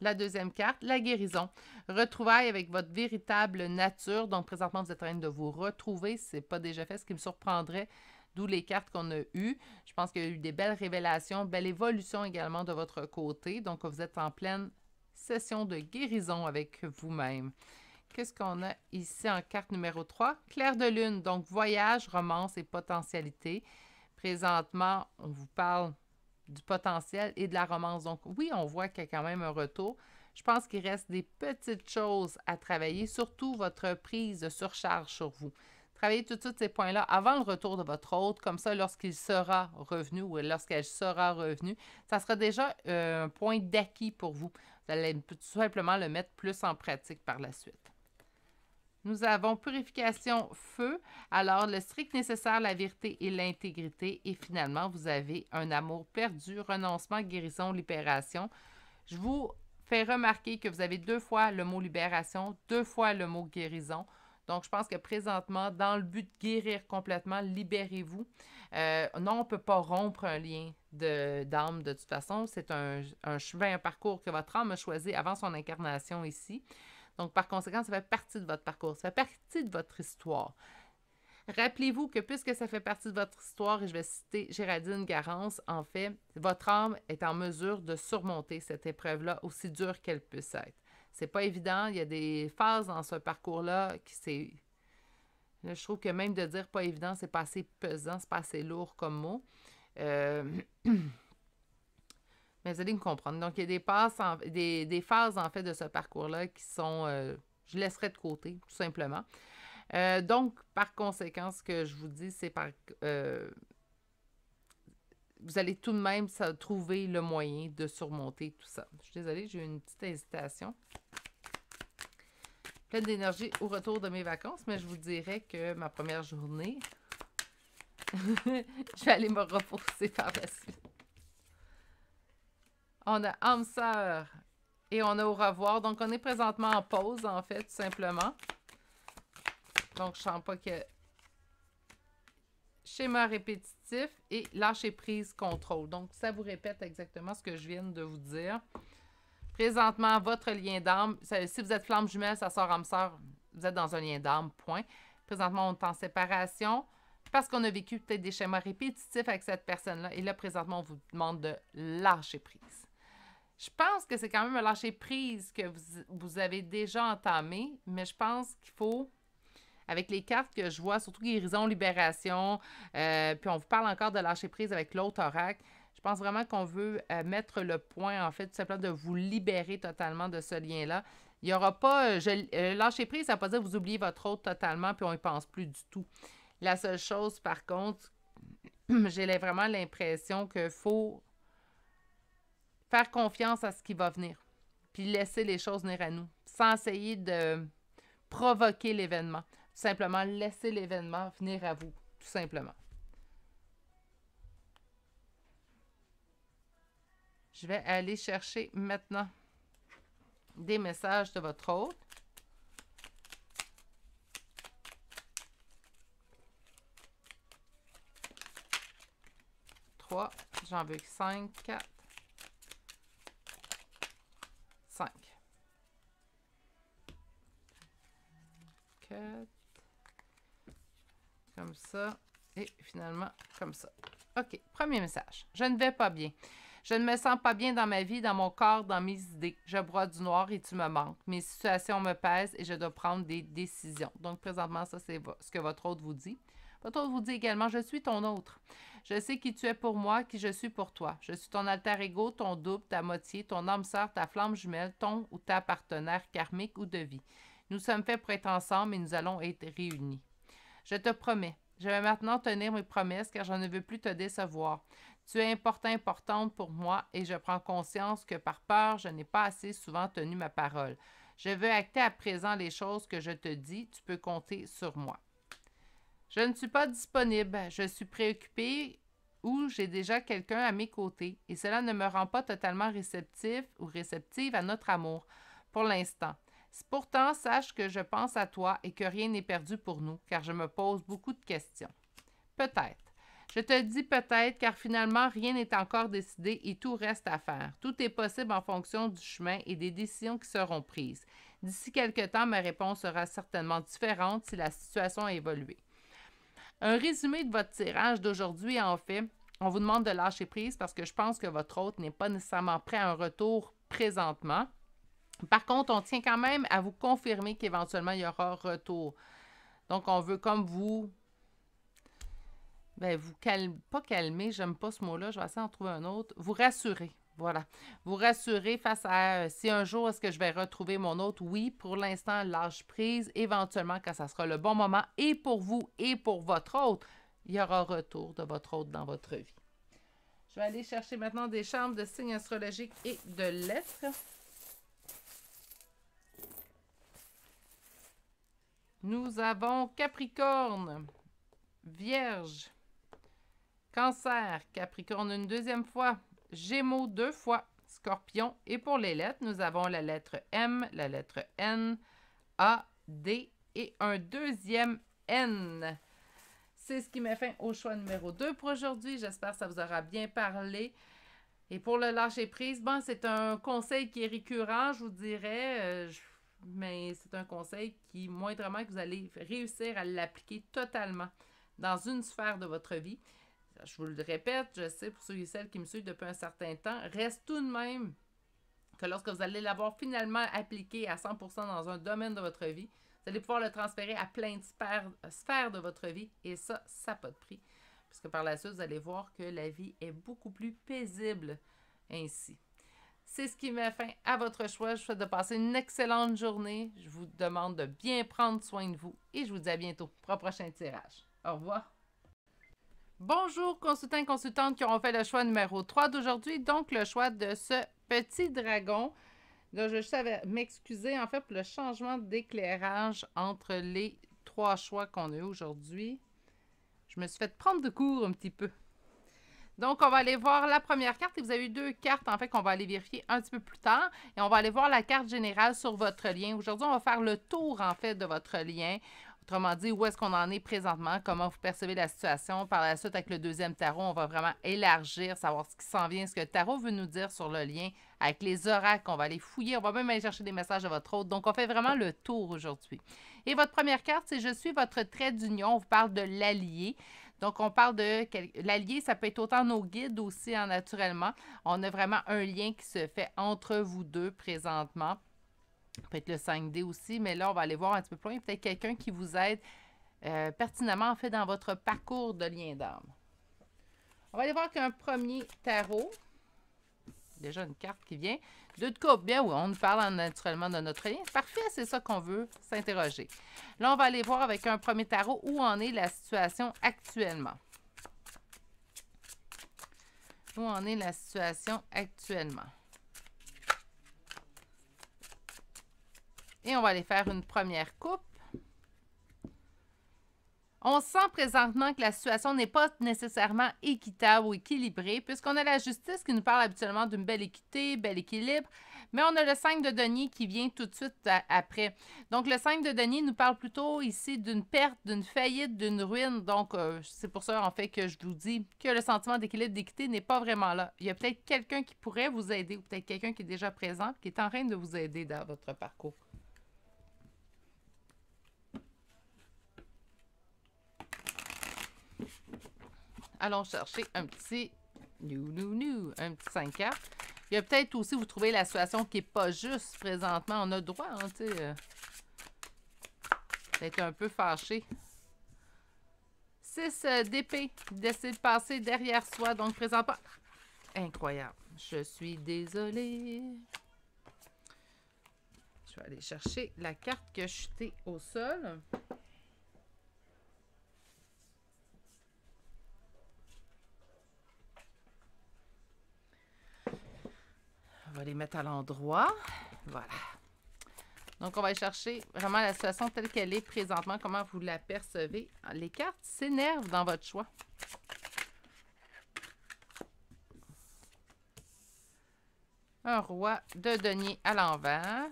A: La deuxième carte, la guérison. Retrouvailles avec votre véritable nature. Donc, présentement, vous êtes en train de vous retrouver. Ce n'est pas déjà fait, ce qui me surprendrait, d'où les cartes qu'on a eues. Je pense qu'il y a eu des belles révélations, belle évolution également de votre côté. Donc, vous êtes en pleine session de guérison avec vous-même. Qu'est-ce qu'on a ici en carte numéro 3? Clair de lune. Donc, voyage, romance et potentialité. Présentement, on vous parle du potentiel et de la romance. Donc, oui, on voit qu'il y a quand même un retour. Je pense qu'il reste des petites choses à travailler, surtout votre prise de surcharge sur vous. Travaillez tous ces points-là avant le retour de votre hôte, comme ça, lorsqu'il sera revenu ou lorsqu'elle sera revenue, ça sera déjà un point d'acquis pour vous. Vous allez tout simplement le mettre plus en pratique par la suite. Nous avons purification feu, alors le strict nécessaire, la vérité et l'intégrité. Et finalement, vous avez un amour perdu, renoncement, guérison, libération. Je vous fais remarquer que vous avez 2 fois le mot libération, 2 fois le mot guérison. Donc, je pense que présentement, dans le but de guérir complètement, libérez-vous. Non, on ne peut pas rompre un lien d'âme de toute façon. C'est un chemin, un parcours que votre âme a choisi avant son incarnation ici. Donc, par conséquent, ça fait partie de votre parcours, ça fait partie de votre histoire. Rappelez-vous que puisque ça fait partie de votre histoire, et je vais citer Géraldine Garance, en fait, votre âme est en mesure de surmonter cette épreuve-là, aussi dure qu'elle puisse être. C'est pas évident, il y a des phases dans ce parcours-là qui c'est... Je trouve que même de dire pas évident, c'est pas assez pesant, c'est pas assez lourd comme mot. Mais vous allez me comprendre. Donc, il y a des phases, en fait, de ce parcours-là qui sont... je laisserai de côté, tout simplement. Donc, par conséquent, ce que je vous dis, c'est vous allez tout de même trouver le moyen de surmonter tout ça. Je suis désolée, j'ai eu une petite hésitation. Pleine d'énergie au retour de mes vacances, mais je vous dirais que ma première journée, je vais aller me reposer par la suite. On a âme sœur et on a au revoir. Donc, on est présentement en pause, en fait, tout simplement. Donc, je ne sens pas que... Schéma répétitif et lâcher prise, contrôle. Donc, ça vous répète exactement ce que je viens de vous dire. Présentement, votre lien d'âme, si vous êtes flamme jumelle, ça sort âme sœur, vous êtes dans un lien d'âme, point. Présentement, on est en séparation parce qu'on a vécu peut-être des schémas répétitifs avec cette personne-là. Et là, présentement, on vous demande de lâcher prise. Je pense que c'est quand même un lâcher-prise que vous avez déjà entamé, mais je pense qu'il faut, avec les cartes que je vois, surtout guérison, libération, puis on vous parle encore de lâcher-prise avec l'autre oracle, je pense vraiment qu'on veut mettre le point, en fait, tout simplement de vous libérer totalement de ce lien-là. Il n'y aura pas... lâcher-prise, ça ne veut pas dire que vous oubliez votre autre totalement, puis on n'y pense plus du tout. La seule chose, par contre, j'ai vraiment l'impression qu'il faut faire confiance à ce qui va venir, puis laisser les choses venir à nous. sans essayer de provoquer l'événement. Tout simplement, laissez l'événement venir à vous, tout simplement. Je vais aller chercher maintenant des messages de votre hôte. 3, j'en veux 5, 4, 5. 4. Comme ça. Et finalement, comme ça. OK, premier message. Je ne vais pas bien. Je ne me sens pas bien dans ma vie, dans mon corps, dans mes idées. Je broie du noir et tu me manques. Mes situations me pèsent et je dois prendre des décisions. Donc, présentement, ça, c'est ce que votre hôte vous dit. Votre hôte vous dit également, je suis ton autre. Je sais qui tu es pour moi, qui je suis pour toi. Je suis ton alter ego, ton double, ta moitié, ton âme sœur, ta flamme jumelle, ton ou ta partenaire karmique ou de vie. Nous sommes faits pour être ensemble et nous allons être réunis. Je te promets, je vais maintenant tenir mes promesses car je ne veux plus te décevoir. Tu es importante pour moi et je prends conscience que par peur, je n'ai pas assez souvent tenu ma parole. Je veux acter à présent les choses que je te dis, tu peux compter sur moi. Je ne suis pas disponible, je suis préoccupée ou j'ai déjà quelqu'un à mes côtés et cela ne me rend pas totalement réceptif ou réceptive à notre amour pour l'instant. Pourtant, sache que je pense à toi et que rien n'est perdu pour nous, car je me pose beaucoup de questions. Peut-être. Je te dis peut-être, car finalement, rien n'est encore décidé et tout reste à faire. Tout est possible en fonction du chemin et des décisions qui seront prises. D'ici quelque temps, ma réponse sera certainement différente si la situation a évolué. Un résumé de votre tirage d'aujourd'hui, en fait, on vous demande de lâcher prise parce que je pense que votre hôte n'est pas nécessairement prêt à un retour présentement. Par contre, on tient quand même à vous confirmer qu'éventuellement, il y aura retour. Donc, on veut comme vous pas calmer, j'aime pas ce mot-là, je vais essayer d'en trouver un autre. Vous rassurer, voilà. Vous rassurer face à si un jour est-ce que je vais retrouver mon autre, oui, pour l'instant, lâche prise. Éventuellement, quand ça sera le bon moment, et pour vous et pour votre autre, il y aura retour de votre autre dans votre vie. Je vais aller chercher maintenant des charmes de signes astrologiques et de lettres. Nous avons Capricorne, Vierge, Cancer, Capricorne une deuxième fois, Gémeaux 2 fois, Scorpion. Et pour les lettres, nous avons la lettre M, la lettre N, A, D et un deuxième N. C'est ce qui met fin au choix numéro 2 pour aujourd'hui. J'espère que ça vous aura bien parlé. Et pour le lâcher prise, bon, c'est un conseil qui est récurrent, je vous dirais. Mais c'est un conseil qui, moindrement, que vous allez réussir à l'appliquer totalement dans une sphère de votre vie. Je vous le répète, je sais pour ceux et celles qui me suivent depuis un certain temps, reste tout de même que lorsque vous allez l'avoir finalement appliqué à 100% dans un domaine de votre vie, vous allez pouvoir le transférer à plein de sphères de votre vie et ça n'a pas de prix. Puisque par la suite, vous allez voir que la vie est beaucoup plus paisible ainsi. C'est ce qui met fin à votre choix. Je vous souhaite de passer une excellente journée. Je vous demande de bien prendre soin de vous et je vous dis à bientôt pour un prochain tirage. Au revoir. Bonjour consultants et consultantes qui auront fait le choix numéro 3 d'aujourd'hui, donc le choix de ce petit dragon. Donc, je savais m'excuser en fait pour le changement d'éclairage entre les 3 choix qu'on a eu aujourd'hui. Je me suis fait prendre de court un petit peu. Donc, on va aller voir la première carte et vous avez eu 2 cartes en fait qu'on va aller vérifier un petit peu plus tard. Et on va aller voir la carte générale sur votre lien. Aujourd'hui, on va faire le tour en fait de votre lien. Autrement dit, où est-ce qu'on en est présentement, comment vous percevez la situation. Par la suite, avec le deuxième tarot, on va vraiment élargir, savoir ce qui s'en vient, ce que le tarot veut nous dire sur le lien. Avec les oracles, on va aller fouiller, on va même aller chercher des messages de votre hôte. Donc, on fait vraiment le tour aujourd'hui. Et votre première carte, c'est « Je suis votre trait d'union ». On vous parle de l'allié. Donc, on parle de l'allié, ça peut être autant nos guides aussi, hein, naturellement. On a vraiment un lien qui se fait entre vous deux présentement. Peut-être le 5D aussi, mais là, on va aller voir un petit peu plus loin. Peut-être quelqu'un qui vous aide pertinemment, en fait, dans votre parcours de lien d'âme. On va aller voir qu'un premier tarot. Déjà une carte qui vient. 2 de coupe. Bien oui, on nous parle naturellement de notre lien. Parfait, c'est ça qu'on veut s'interroger. Là, on va aller voir avec un premier tarot où en est la situation actuellement. Où en est la situation actuellement. Et on va aller faire une première coupe. On sent présentement que la situation n'est pas nécessairement équitable ou équilibrée, puisqu'on a la justice qui nous parle habituellement d'une belle équité, bel équilibre, mais on a le 5 de denier qui vient tout de suite après. Donc, le 5 de denier nous parle plutôt ici d'une perte, d'une faillite, d'une ruine. Donc, c'est pour ça, en fait, que je vous dis que le sentiment d'équilibre, d'équité n'est pas vraiment là. Il y a peut-être quelqu'un qui pourrait vous aider, ou peut-être quelqu'un qui est déjà présent, qui est en train de vous aider dans votre parcours. Allons chercher un petit un petit 5 cartes. Il y a peut-être aussi, vous trouvez la situation qui n'est pas juste présentement. On a droit, hein, tu sais, d'être un peu fâché. 6 d'épée, d'essayer de passer derrière soi. Donc, présentement, incroyable. Je suis désolée. Je vais aller chercher la carte qui a chuté au sol. On va les mettre à l'endroit. Voilà. Donc, on va aller chercher vraiment la situation telle qu'elle est présentement, comment vous la percevez. Les cartes s'énervent dans votre choix. Un roi de denier à l'envers.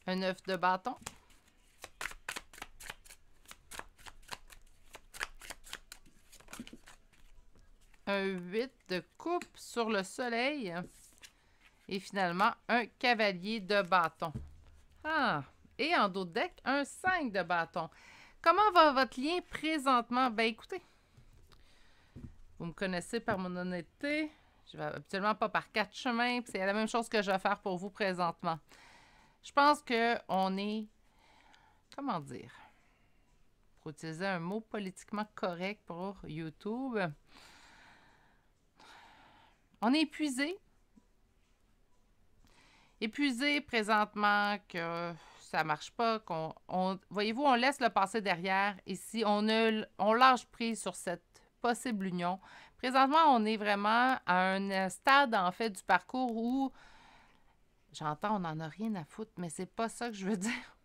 A: Un 9 de bâton. Un 8 de coupe sur le soleil. Et finalement, un cavalier de bâton. Ah! Et en dos de deck, un 5 de bâton. Comment va votre lien présentement? Ben écoutez, vous me connaissez par mon honnêteté. Je vais habituellement pas par 4 chemins. C'est la même chose que je vais faire pour vous présentement. Je pense qu'on est, comment dire, pour utiliser un mot politiquement correct pour YouTube, on est épuisé. Épuisé présentement, que ça marche pas, voyez-vous, on laisse le passé derrière. Ici, on lâche prise sur cette possible union. Présentement, on est vraiment à un stade, en fait, du parcours où, j'entends, on n'en a rien à foutre, mais c'est pas ça que je veux dire.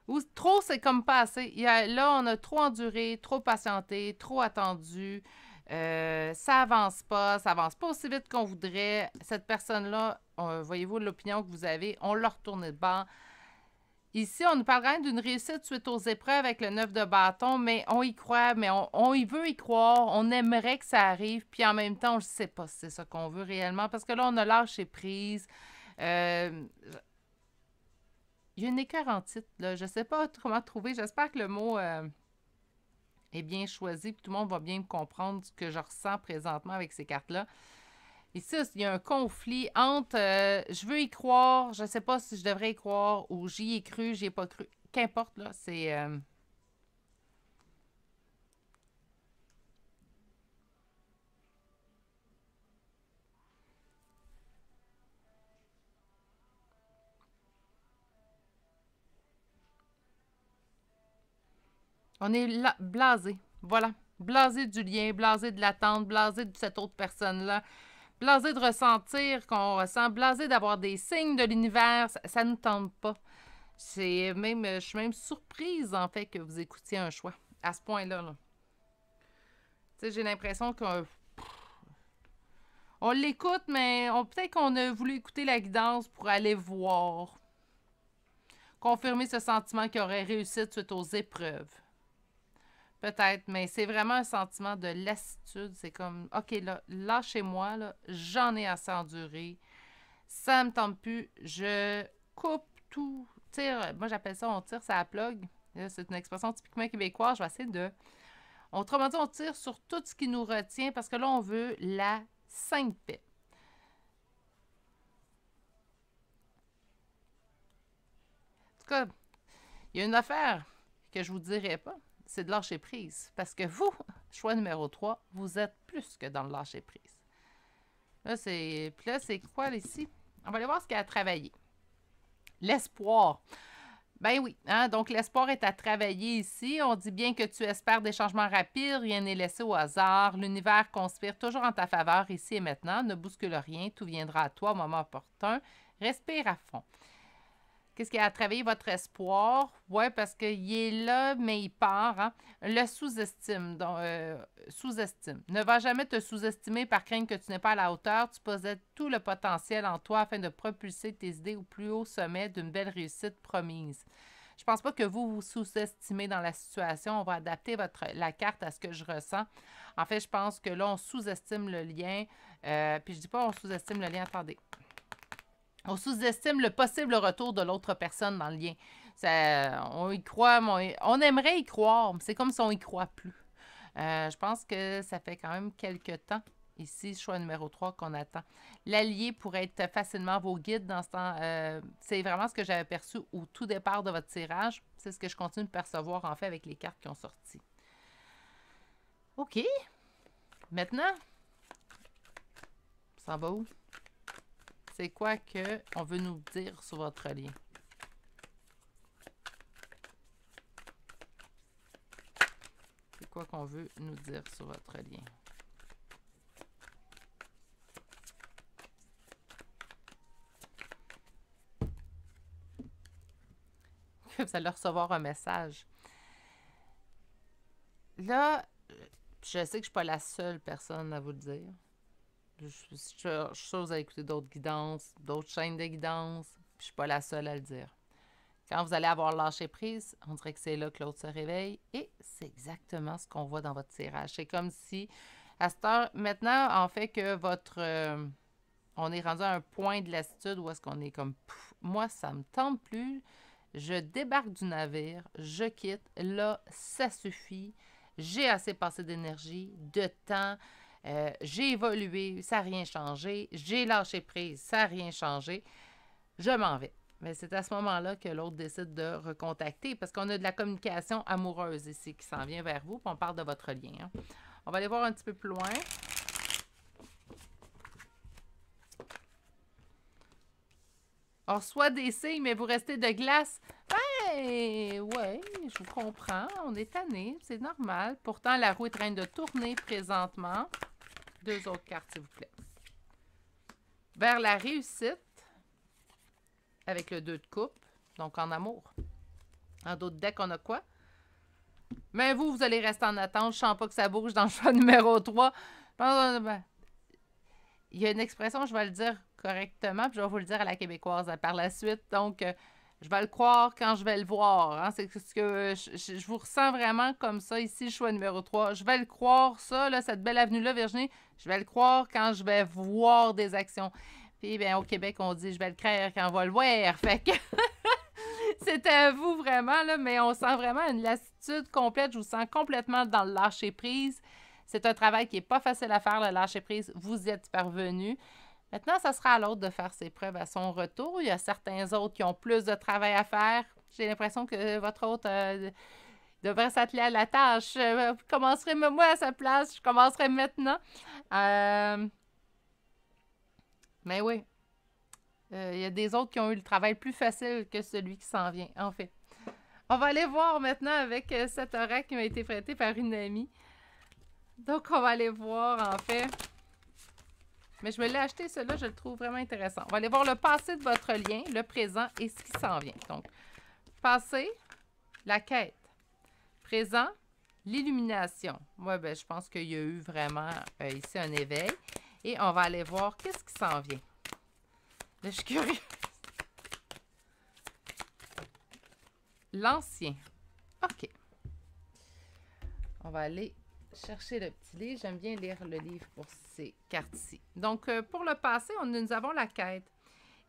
A: Ou trop, c'est comme pas assez. Là, on a trop enduré, trop patienté, trop attendu. Ça avance pas aussi vite qu'on voudrait. Cette personne-là, voyez-vous l'opinion que vous avez, on l'a retourné de bord. Ici, on nous parle quand même d'une réussite suite aux épreuves avec le 9 de bâton, mais on y croit, mais on y veut y croire, on aimerait que ça arrive, puis en même temps, on ne sait pas si c'est ça qu'on veut réellement, parce que là, on a lâché prise. Il y a une écœur en titre, là. Je ne sais pas comment trouver. J'espère que le mot est bien choisi, puis tout le monde va bien me comprendre ce que je ressens présentement avec ces cartes-là. Ici, il y a un conflit entre je veux y croire, je ne sais pas si je devrais y croire, ou j'y ai cru, j'y ai pas cru. Qu'importe, là, c'est... On est là, blasé. Voilà. Blasé du lien, blasé de l'attente, blasé de cette autre personne-là, blasé de ressentir qu'on ressent, blasé d'avoir des signes de l'univers. Ça ne nous tente pas. Je suis même surprise, en fait, que vous écoutiez un choix à ce point-là. Là. Tu sais, j'ai l'impression qu'on l'écoute, mais peut-être qu'on a voulu écouter la guidance pour aller voir. Confirmer ce sentiment qu'il aurait réussi suite aux épreuves. Peut-être, mais c'est vraiment un sentiment de lassitude. C'est comme, OK, là, lâchez-moi, là, j'en ai assez enduré. Ça me tente plus. Je coupe tout. Tire, moi, j'appelle ça, on tire sa plug. C'est une expression typiquement québécoise. Je vais essayer de... Autrement dit, on tire sur tout ce qui nous retient parce que là, on veut la 5 paix. En tout cas, il y a une affaire que je vous dirai pas. C'est de lâcher prise. Parce que vous, choix numéro 3, vous êtes plus que dans le lâcher prise. Là, c'est... Puis là, c'est quoi, ici? On va aller voir ce qu'il y a à travailler. L'espoir. Ben oui, hein? Donc l'espoir est à travailler ici. On dit bien que tu espères des changements rapides, rien n'est laissé au hasard. L'univers conspire toujours en ta faveur ici et maintenant. Ne bouscule rien, tout viendra à toi au moment opportun. Respire à fond. Qu'est-ce qui a à travailler votre espoir? Oui, parce qu'il est là, mais il part. Hein? Le sous-estime. Sous-estime. Ne va jamais te sous-estimer par crainte que tu n'es pas à la hauteur. Tu possèdes tout le potentiel en toi afin de propulser tes idées au plus haut sommet d'une belle réussite promise. Je pense pas que vous vous sous-estimez dans la situation. On va adapter la carte à ce que je ressens. En fait, je pense que là, on sous-estime le lien. Puis je dis pas on sous-estime le lien. Attendez. On sous-estime le possible retour de l'autre personne dans le lien. On y croit, mais on aimerait y croire, mais c'est comme si on y croit plus. Je pense que ça fait quand même quelques temps, ici, choix numéro 3 qu'on attend. L'allié pourrait être facilement vos guides dans ce temps. C'est vraiment ce que j'avais perçu au tout départ de votre tirage. C'est ce que je continue de percevoir, en fait, avec les cartes qui ont sorti. OK. Maintenant, ça va où? C'est quoi qu'on veut nous dire sur votre lien? C'est quoi qu'on veut nous dire sur votre lien? Vous allez recevoir un message. Là, je sais que je ne suis pas la seule personne à vous le dire. Je suis sûre que vous avez écouté d'autres guidances, d'autres chaînes de guidance, puis je ne suis pas la seule à le dire. Quand vous allez avoir lâché prise, on dirait que c'est là que l'autre se réveille, et c'est exactement ce qu'on voit dans votre tirage. C'est comme si, à cette heure, maintenant, en fait que on est rendu à un point de lassitude où est-ce qu'on est comme, moi, ça me tente plus, je débarque du navire, je quitte, là, ça suffit, j'ai assez passé d'énergie, de temps, j'ai évolué, ça n'a rien changé. J'ai lâché prise, ça n'a rien changé. Je m'en vais. Mais c'est à ce moment-là que l'autre décide de recontacter parce qu'on a de la communication amoureuse ici qui s'en vient vers vous. Puis on parle de votre lien. Hein. On va aller voir un petit peu plus loin. On reçoit des signes, mais vous restez de glace. Ben, ouais, je vous comprends. On est tanné, c'est normal. Pourtant, la roue est en train de tourner présentement. 2 autres cartes, s'il vous plaît. Vers la réussite, avec le 2 de coupe, donc en amour. En d'autres decks, on a quoi? Mais vous allez rester en attente. Je sens pas que ça bouge dans le choix numéro 3. Il y a une expression, je vais le dire correctement, puis je vais vous le dire à la québécoise par la suite. Donc, je vais le croire quand je vais le voir. Hein. C'est ce que je vous ressens vraiment comme ça ici, choix numéro 3. Je vais le croire, ça, là, cette belle avenue-là, Virginie, je vais le croire quand je vais voir des actions. Puis, bien, au Québec, on dit je vais le croire quand on va le voir. Fait que c'est à vous vraiment, là, mais on sent vraiment une lassitude complète. Je vous sens complètement dans le lâcher-prise. C'est un travail qui n'est pas facile à faire, le lâcher-prise. Vous y êtes parvenu. Maintenant, ça sera à l'autre de faire ses preuves à son retour. Il y a certains autres qui ont plus de travail à faire. J'ai l'impression que votre hôte devrait s'atteler à la tâche. Je commencerai moi à sa place. Je commencerai maintenant. Mais oui. Il y a des autres qui ont eu le travail plus facile que celui qui s'en vient, en fait. On va aller voir maintenant avec cet oracle qui m'a été prêté par une amie. Donc, on va aller voir, en fait... Mais je me l'ai acheté, celui-là, je le trouve vraiment intéressant. On va aller voir le passé de votre lien, le présent et ce qui s'en vient. Donc, passé, la quête. Présent, l'illumination. Moi, ben, je pense qu'il y a eu vraiment ici un éveil. Et on va aller voir qu'est-ce qui s'en vient. Là, je suis curieuse. L'ancien. OK. On va aller chercher le petit livre. J'aime bien lire le livre pour ces cartes-ci. Donc, pour le passé, nous avons la quête.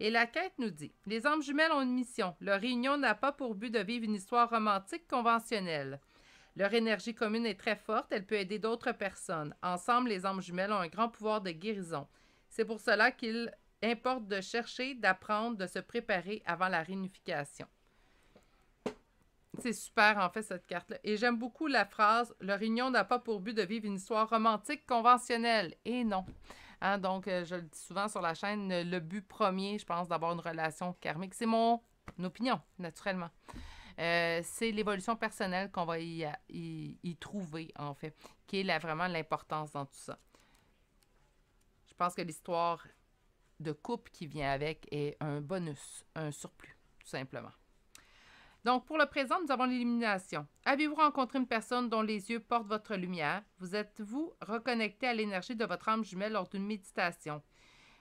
A: Et la quête nous dit, les âmes jumelles ont une mission. Leur réunion n'a pas pour but de vivre une histoire romantique conventionnelle. Leur énergie commune est très forte. Elle peut aider d'autres personnes. Ensemble, les âmes jumelles ont un grand pouvoir de guérison. C'est pour cela qu'il importe de chercher, d'apprendre, de se préparer avant la réunification. C'est super, en fait, cette carte-là. Et j'aime beaucoup la phrase « Leur union n'a pas pour but de vivre une histoire romantique conventionnelle. » Et non. Hein, donc, je le dis souvent sur la chaîne, le but premier, je pense, d'avoir une relation karmique, c'est mon une opinion, naturellement. C'est l'évolution personnelle qu'on va y trouver, en fait, qui est vraiment l'importance dans tout ça. Je pense que l'histoire de couple qui vient avec est un bonus, un surplus, tout simplement. Donc, pour le présent, nous avons l'élimination. Avez-vous rencontré une personne dont les yeux portent votre lumière? Vous êtes-vous reconnecté à l'énergie de votre âme jumelle lors d'une méditation?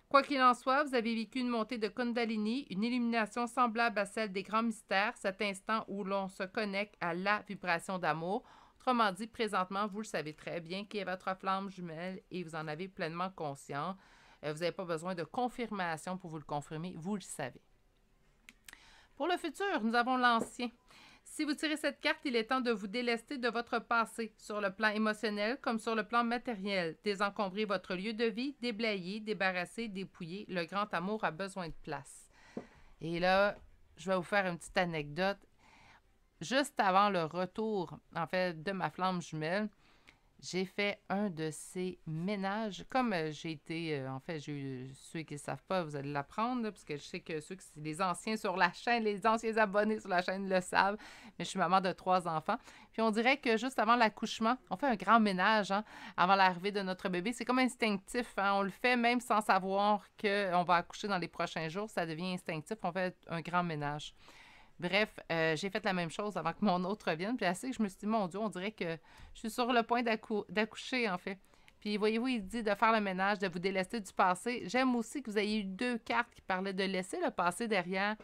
A: Quoi qu'il en soit, vous avez vécu une montée de Kundalini, une illumination semblable à celle des grands mystères, cet instant où l'on se connecte à la vibration d'amour. Autrement dit, présentement, vous le savez très bien qui est votre flamme jumelle et vous en avez pleinement conscience. Vous n'avez pas besoin de confirmation pour vous le confirmer, vous le savez. Pour le futur, nous avons l'ancien. Si vous tirez cette carte, il est temps de vous délester de votre passé, sur le plan émotionnel comme sur le plan matériel. Désencombrer votre lieu de vie, déblayer, débarrasser, dépouiller. Le grand amour a besoin de place. Et là, je vais vous faire une petite anecdote. Juste avant le retour, en fait, de ma flamme jumelle, j'ai fait un de ces ménages. Comme j'ai été, en fait, ceux qui ne savent pas, vous allez l'apprendre, parce que je sais que ceux qui sont les anciens sur la chaîne, les anciens abonnés sur la chaîne le savent, mais je suis maman de 3 enfants. Puis on dirait que juste avant l'accouchement, on fait un grand ménage, hein, avant l'arrivée de notre bébé. C'est comme instinctif, hein, on le fait même sans savoir qu'on va accoucher dans les prochains jours. Ça devient instinctif, on fait un grand ménage. Bref, j'ai fait la même chose avant que mon autre revienne. Puis assez que je me suis dit, mon Dieu, on dirait que je suis sur le point d'accoucher, en fait. Puis voyez-vous, il dit de faire le ménage, de vous délester du passé. J'aime aussi que vous ayez eu 2 cartes qui parlaient de laisser le passé derrière.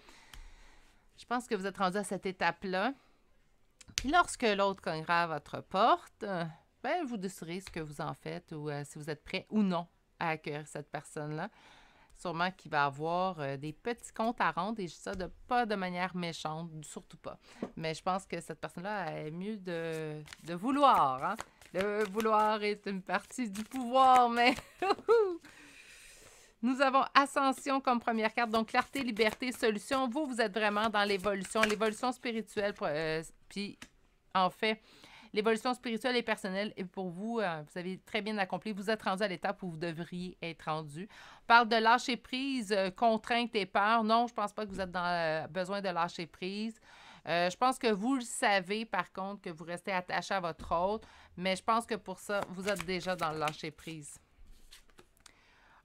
A: Je pense que vous êtes rendu à cette étape-là. Puis lorsque l'autre cognera à votre porte, ben vous déciderez ce que vous en faites ou si vous êtes prêt ou non à accueillir cette personne-là. Sûrement qu'il va avoir des petits comptes à rendre et je dis ça pas de manière méchante, surtout pas. Mais je pense que cette personne-là est mieux de vouloir. Hein? Le vouloir est une partie du pouvoir, mais nous avons Ascension comme première carte. Donc, clarté, liberté, solution. Vous êtes vraiment dans l'évolution spirituelle. Puis, en fait, l'évolution spirituelle et personnelle, et pour vous, vous avez très bien accompli. Vous êtes rendu à l'étape où vous devriez être rendu. On parle de lâcher prise, contrainte et peur. Non, je ne pense pas que vous êtes dans besoin de lâcher prise. Je pense que vous le savez, par contre, que vous restez attaché à votre autre, mais je pense que pour ça, vous êtes déjà dans le lâcher prise.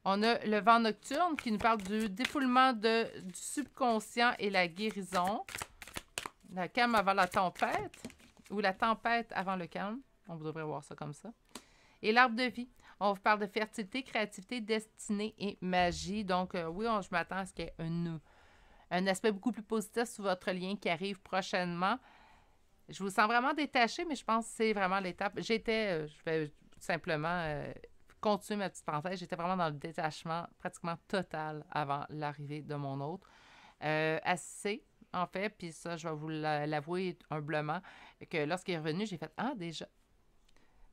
A: On a le vent nocturne qui nous parle du défoulement du subconscient et la guérison. La calme avant la tempête. Ou la tempête avant le calme. On devrait voir ça comme ça. Et l'arbre de vie. On vous parle de fertilité, créativité, destinée et magie. Donc, oui, je m'attends à ce qu'il y ait un aspect beaucoup plus positif sur votre lien qui arrive prochainement. Je vous sens vraiment détachée, mais je pense que c'est vraiment l'étape. Je vais tout simplement continuer ma petite parenthèse. J'étais vraiment dans le détachement pratiquement total avant l'arrivée de mon autre. Assez. En fait, puis ça, je vais vous l'avouer humblement, que lorsqu'il est revenu, j'ai fait « Ah, déjà! »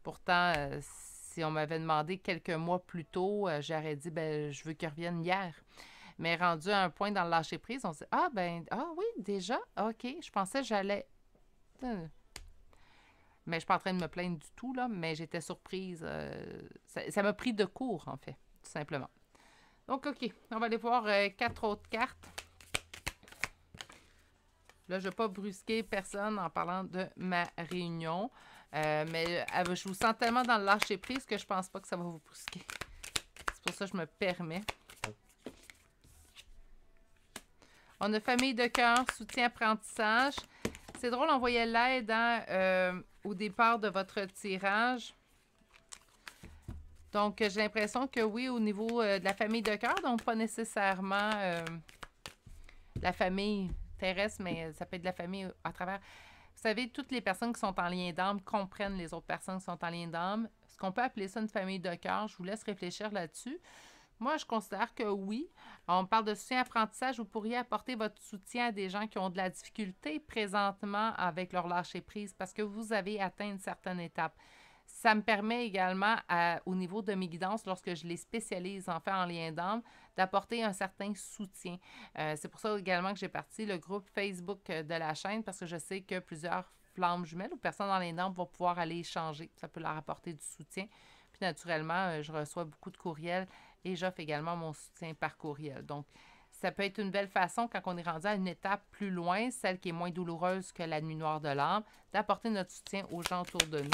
A: Pourtant, si on m'avait demandé quelques mois plus tôt, j'aurais dit « Ben, je veux qu'il revienne hier. » Mais rendu à un point dans le lâcher-prise, on se dit « Ah, ben, oui, déjà? OK, je pensais que j'allais... » Mais je ne suis pas en train de me plaindre du tout, là, mais j'étais surprise. Ça m'a pris de court, en fait, tout simplement. Donc, OK, on va aller voir 4 autres cartes. Là, je ne vais pas brusquer personne en parlant de ma réunion. Mais je vous sens tellement dans le lâcher-prise que je ne pense pas que ça va vous brusquer. C'est pour ça que je me permets. On a famille de cœur, soutien, apprentissage. C'est drôle, on voyait l'aide au départ de votre tirage. Donc, j'ai l'impression que oui, au niveau de la famille de cœur, donc pas nécessairement la famille terrestre, mais ça peut être de la famille à travers. Vous savez, toutes les personnes qui sont en lien d'âme comprennent les autres personnes qui sont en lien d'âme. Est-ce qu'on peut appeler ça une famille de cœur? Je vous laisse réfléchir là-dessus. Moi, je considère que oui. On parle de soutien apprentissage. Vous pourriez apporter votre soutien à des gens qui ont de la difficulté présentement avec leur lâcher-prise parce que vous avez atteint une certaine étape. Ça me permet également, au niveau de mes guidances, lorsque je les spécialise en fait en lien d'âme, d'apporter un certain soutien. C'est pour ça également que j'ai parti le groupe Facebook de la chaîne parce que je sais que plusieurs flammes jumelles ou personnes en lien d'âme vont pouvoir aller échanger. Ça peut leur apporter du soutien. Puis naturellement, je reçois beaucoup de courriels et j'offre également mon soutien par courriel. Donc, Ça peut être une belle façon, quand on est rendu à une étape plus loin, celle qui est moins douloureuse que la nuit noire de l'âme, d'apporter notre soutien aux gens autour de nous.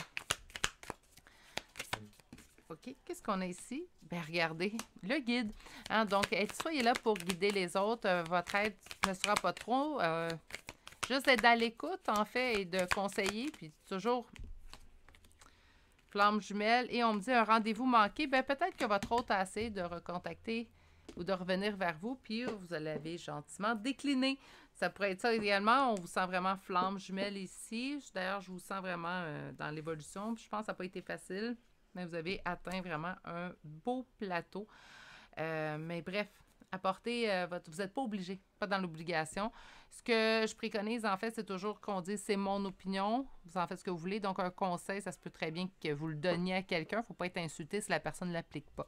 A: OK, qu'est-ce qu'on a ici? Bien, regardez, le guide. Hein? Donc, soyez là pour guider les autres. Votre aide ne sera pas trop. Juste d'être à l'écoute, en fait, et de conseiller. Puis toujours, flamme jumelle. Et on me dit un rendez-vous manqué. Bien, peut-être que votre hôte a essayé de recontacter ou de revenir vers vous, puis vous l'avez gentiment décliné. Ça pourrait être ça également. On vous sent vraiment flamme jumelle ici. D'ailleurs, je vous sens vraiment dans l'évolution. Je pense que ça n'a pas été facile. Mais vous avez atteint vraiment un beau plateau. Mais bref, apportez votre... Vous n'êtes pas obligé, pas dans l'obligation. Ce que je préconise, en fait, c'est toujours qu'on dise c'est mon opinion. Vous en faites ce que vous voulez. Donc, un conseil, ça se peut très bien que vous le donniez à quelqu'un. Il ne faut pas être insulté si la personne ne l'applique pas.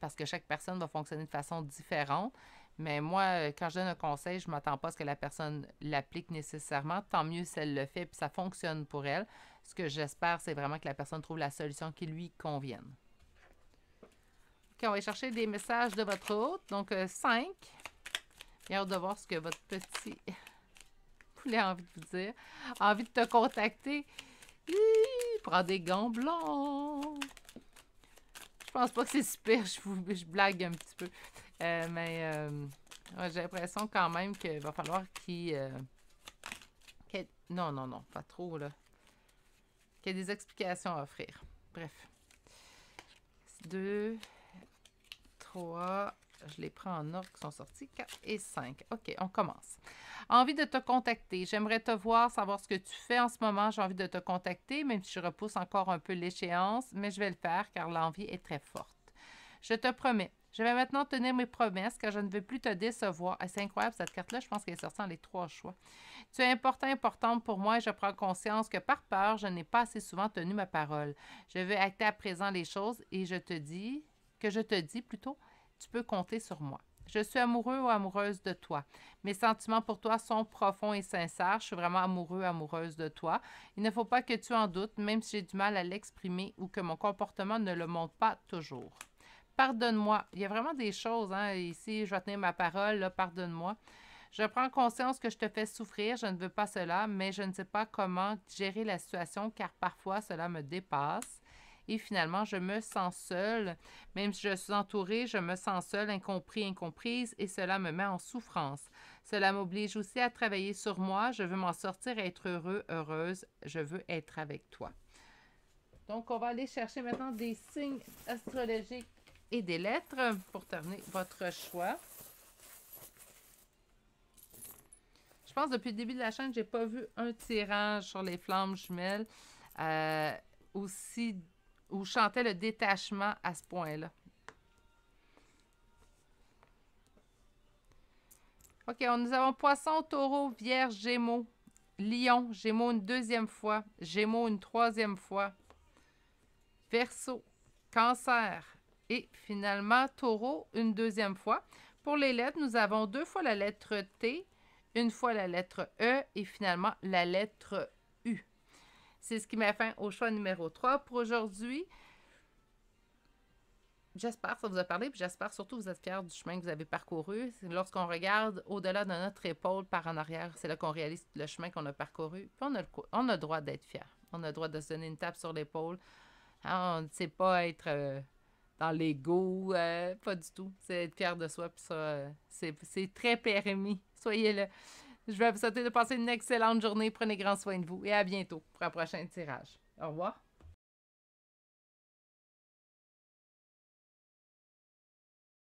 A: Parce que chaque personne va fonctionner de façon différente. Mais moi, quand je donne un conseil, je ne m'attends pas à ce que la personne l'applique nécessairement. Tant mieux si elle le fait et ça fonctionne pour elle. Ce que j'espère, c'est vraiment que la personne trouve la solution qui lui convienne. OK, on va chercher des messages de votre hôte. Donc, 5. J'ai hâte de voir ce que votre petit poulet a envie de vous dire. Envie de te contacter. Prends des gants blancs. Je pense pas que c'est super. Je blague un petit peu. Ouais, j'ai l'impression quand même qu'il va falloir non, pas trop, là. Qu'il y ait des explications à offrir. Bref. 2, 3, je les prends en ordre qui sont sortis. 4 et 5. OK, on commence. Envie de te contacter. J'aimerais te voir, savoir ce que tu fais en ce moment. J'ai envie de te contacter, même si je repousse encore un peu l'échéance, mais je vais le faire car l'envie est très forte. Je te promets. Je vais maintenant tenir mes promesses car je ne veux plus te décevoir. Ah, c'est incroyable cette carte-là, je pense qu'elle est sortie dans les 3 choix. Tu es importante pour moi et je prends conscience que par peur, je n'ai pas assez souvent tenu ma parole. Je veux acter à présent les choses et je te dis, tu peux compter sur moi. Je suis amoureux ou amoureuse de toi. Mes sentiments pour toi sont profonds et sincères. Je suis vraiment amoureuse de toi. Il ne faut pas que tu en doutes, même si j'ai du mal à l'exprimer ou que mon comportement ne le montre pas toujours. Pardonne-moi. Il y a vraiment des choses, hein, ici, je vais tenir ma parole, là, pardonne-moi. Je prends conscience que je te fais souffrir, je ne veux pas cela, mais je ne sais pas comment gérer la situation car parfois cela me dépasse. Et finalement, je me sens seule. Même si je suis entourée, je me sens seule, incompris, incomprise et cela me met en souffrance. Cela m'oblige aussi à travailler sur moi. Je veux m'en sortir et être heureux, heureuse. Je veux être avec toi. Donc, on va aller chercher maintenant des signes astrologiques et des lettres pour terminer votre choix. Je pense que depuis le début de la chaîne, j'ai pas vu un tirage sur les flammes jumelles aussi où je chantais le détachement à ce point-là. OK, nous avons Poisson, Taureau, Vierge, Gémeaux, Lion, Gémeaux une deuxième fois, Gémeaux une troisième fois, Verseau, Cancer et finalement Taureau une deuxième fois. Pour les lettres, nous avons 2 fois la lettre T, une fois la lettre E et finalement la lettre U. C'est ce qui met fin au choix numéro 3 pour aujourd'hui. J'espère que ça vous a parlé, puis j'espère surtout que vous êtes fiers du chemin que vous avez parcouru. Lorsqu'on regarde au-delà de notre épaule par en arrière, c'est là qu'on réalise le chemin qu'on a parcouru. Puis on a le droit d'être fiers. On a le droit de se donner une tape sur l'épaule. Hein, on ne sait pas être dans l'ego, pas du tout. C'est être fier de soi, puis ça, c'est très permis. Soyez-le. Je vais vous souhaiter de passer une excellente journée. Prenez grand soin de vous et à bientôt pour un prochain tirage. Au revoir.